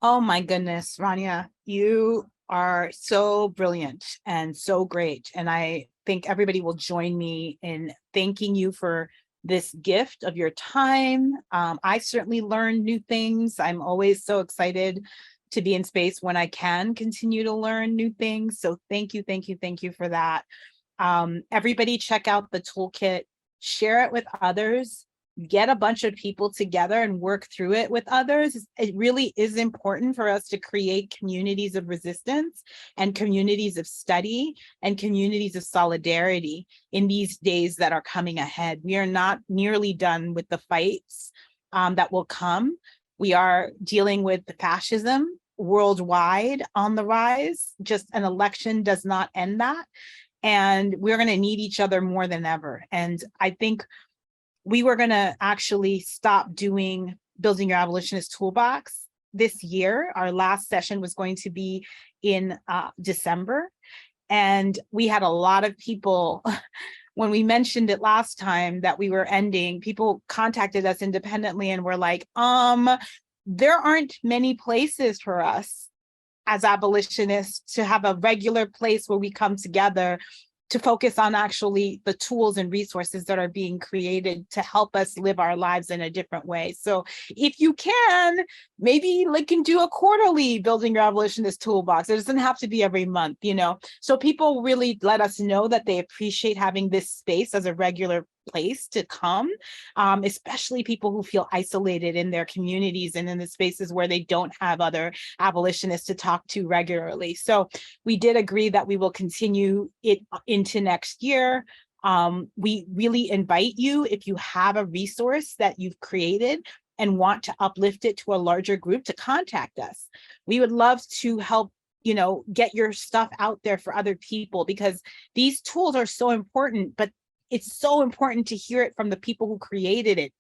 Oh my goodness, Rania, you are so brilliant and so great. And I think everybody will join me in thanking you for this gift of your time. I certainly learned new things. I'm always so excited to be in space when I can continue to learn new things. So thank you for that. Everybody check out the toolkit, share it with others, get a bunch of people together and work through it with others. It really is important for us to create communities of resistance and communities of study and communities of solidarity in these days that are coming ahead. We are not nearly done with the fights that will come. We are dealing with fascism worldwide on the rise. Just an election does not end that. And we're going to need each other more than ever. And I think we were going to actually stop doing Building Your Abolitionist Toolbox this year. Our last session was going to be in December. And we had a lot of people, when we mentioned it last time that we were ending, people contacted us independently and were like, there aren't many places for us as abolitionists to have a regular place where we come together to focus on actually the tools and resources that are being created to help us live our lives in a different way. So if you can, maybe can do a quarterly Building Your Abolitionist Toolbox. It doesn't have to be every month, So people really let us know that they appreciate having this space as a regular place to come, especially people who feel isolated in their communities and in the spaces where they don't have other abolitionists to talk to regularly. So we did agree that we will continue it into next year. We really invite you, if you have a resource that you've created and want to uplift it to a larger group, to contact us. We would love to help get your stuff out there for other people, because these tools are so important, but it's so important to hear it from the people who created it,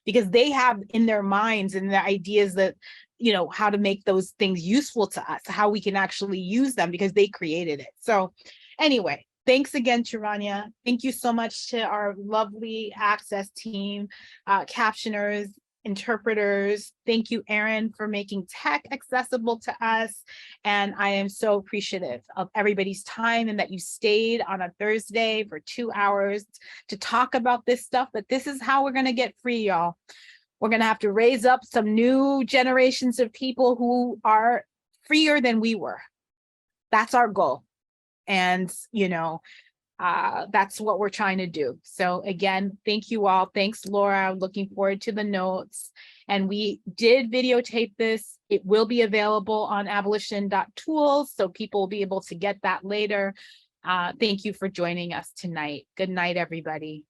because they have in their minds and the ideas that, you know, how to make those things useful to us, how we can actually use them because they created it. So anyway, thanks again to Rania. Thank you so much to our lovely Access team, captioners, interpreters. Thank you, Erin, for making tech accessible to us. And I am so appreciative of everybody's time and that you stayed on a Thursday for 2 hours to talk about this stuff. But this is how we're going to get free, y'all. We're going to have to raise up some new generations of people who are freer than we were. That's our goal. And, you know, that's what we're trying to do. So again, thank you all. Thanks, Laura. Looking forward to the notes. And we did videotape this. It will be available on abolition.tools, so people will be able to get that later. Thank you for joining us tonight. Good night, everybody.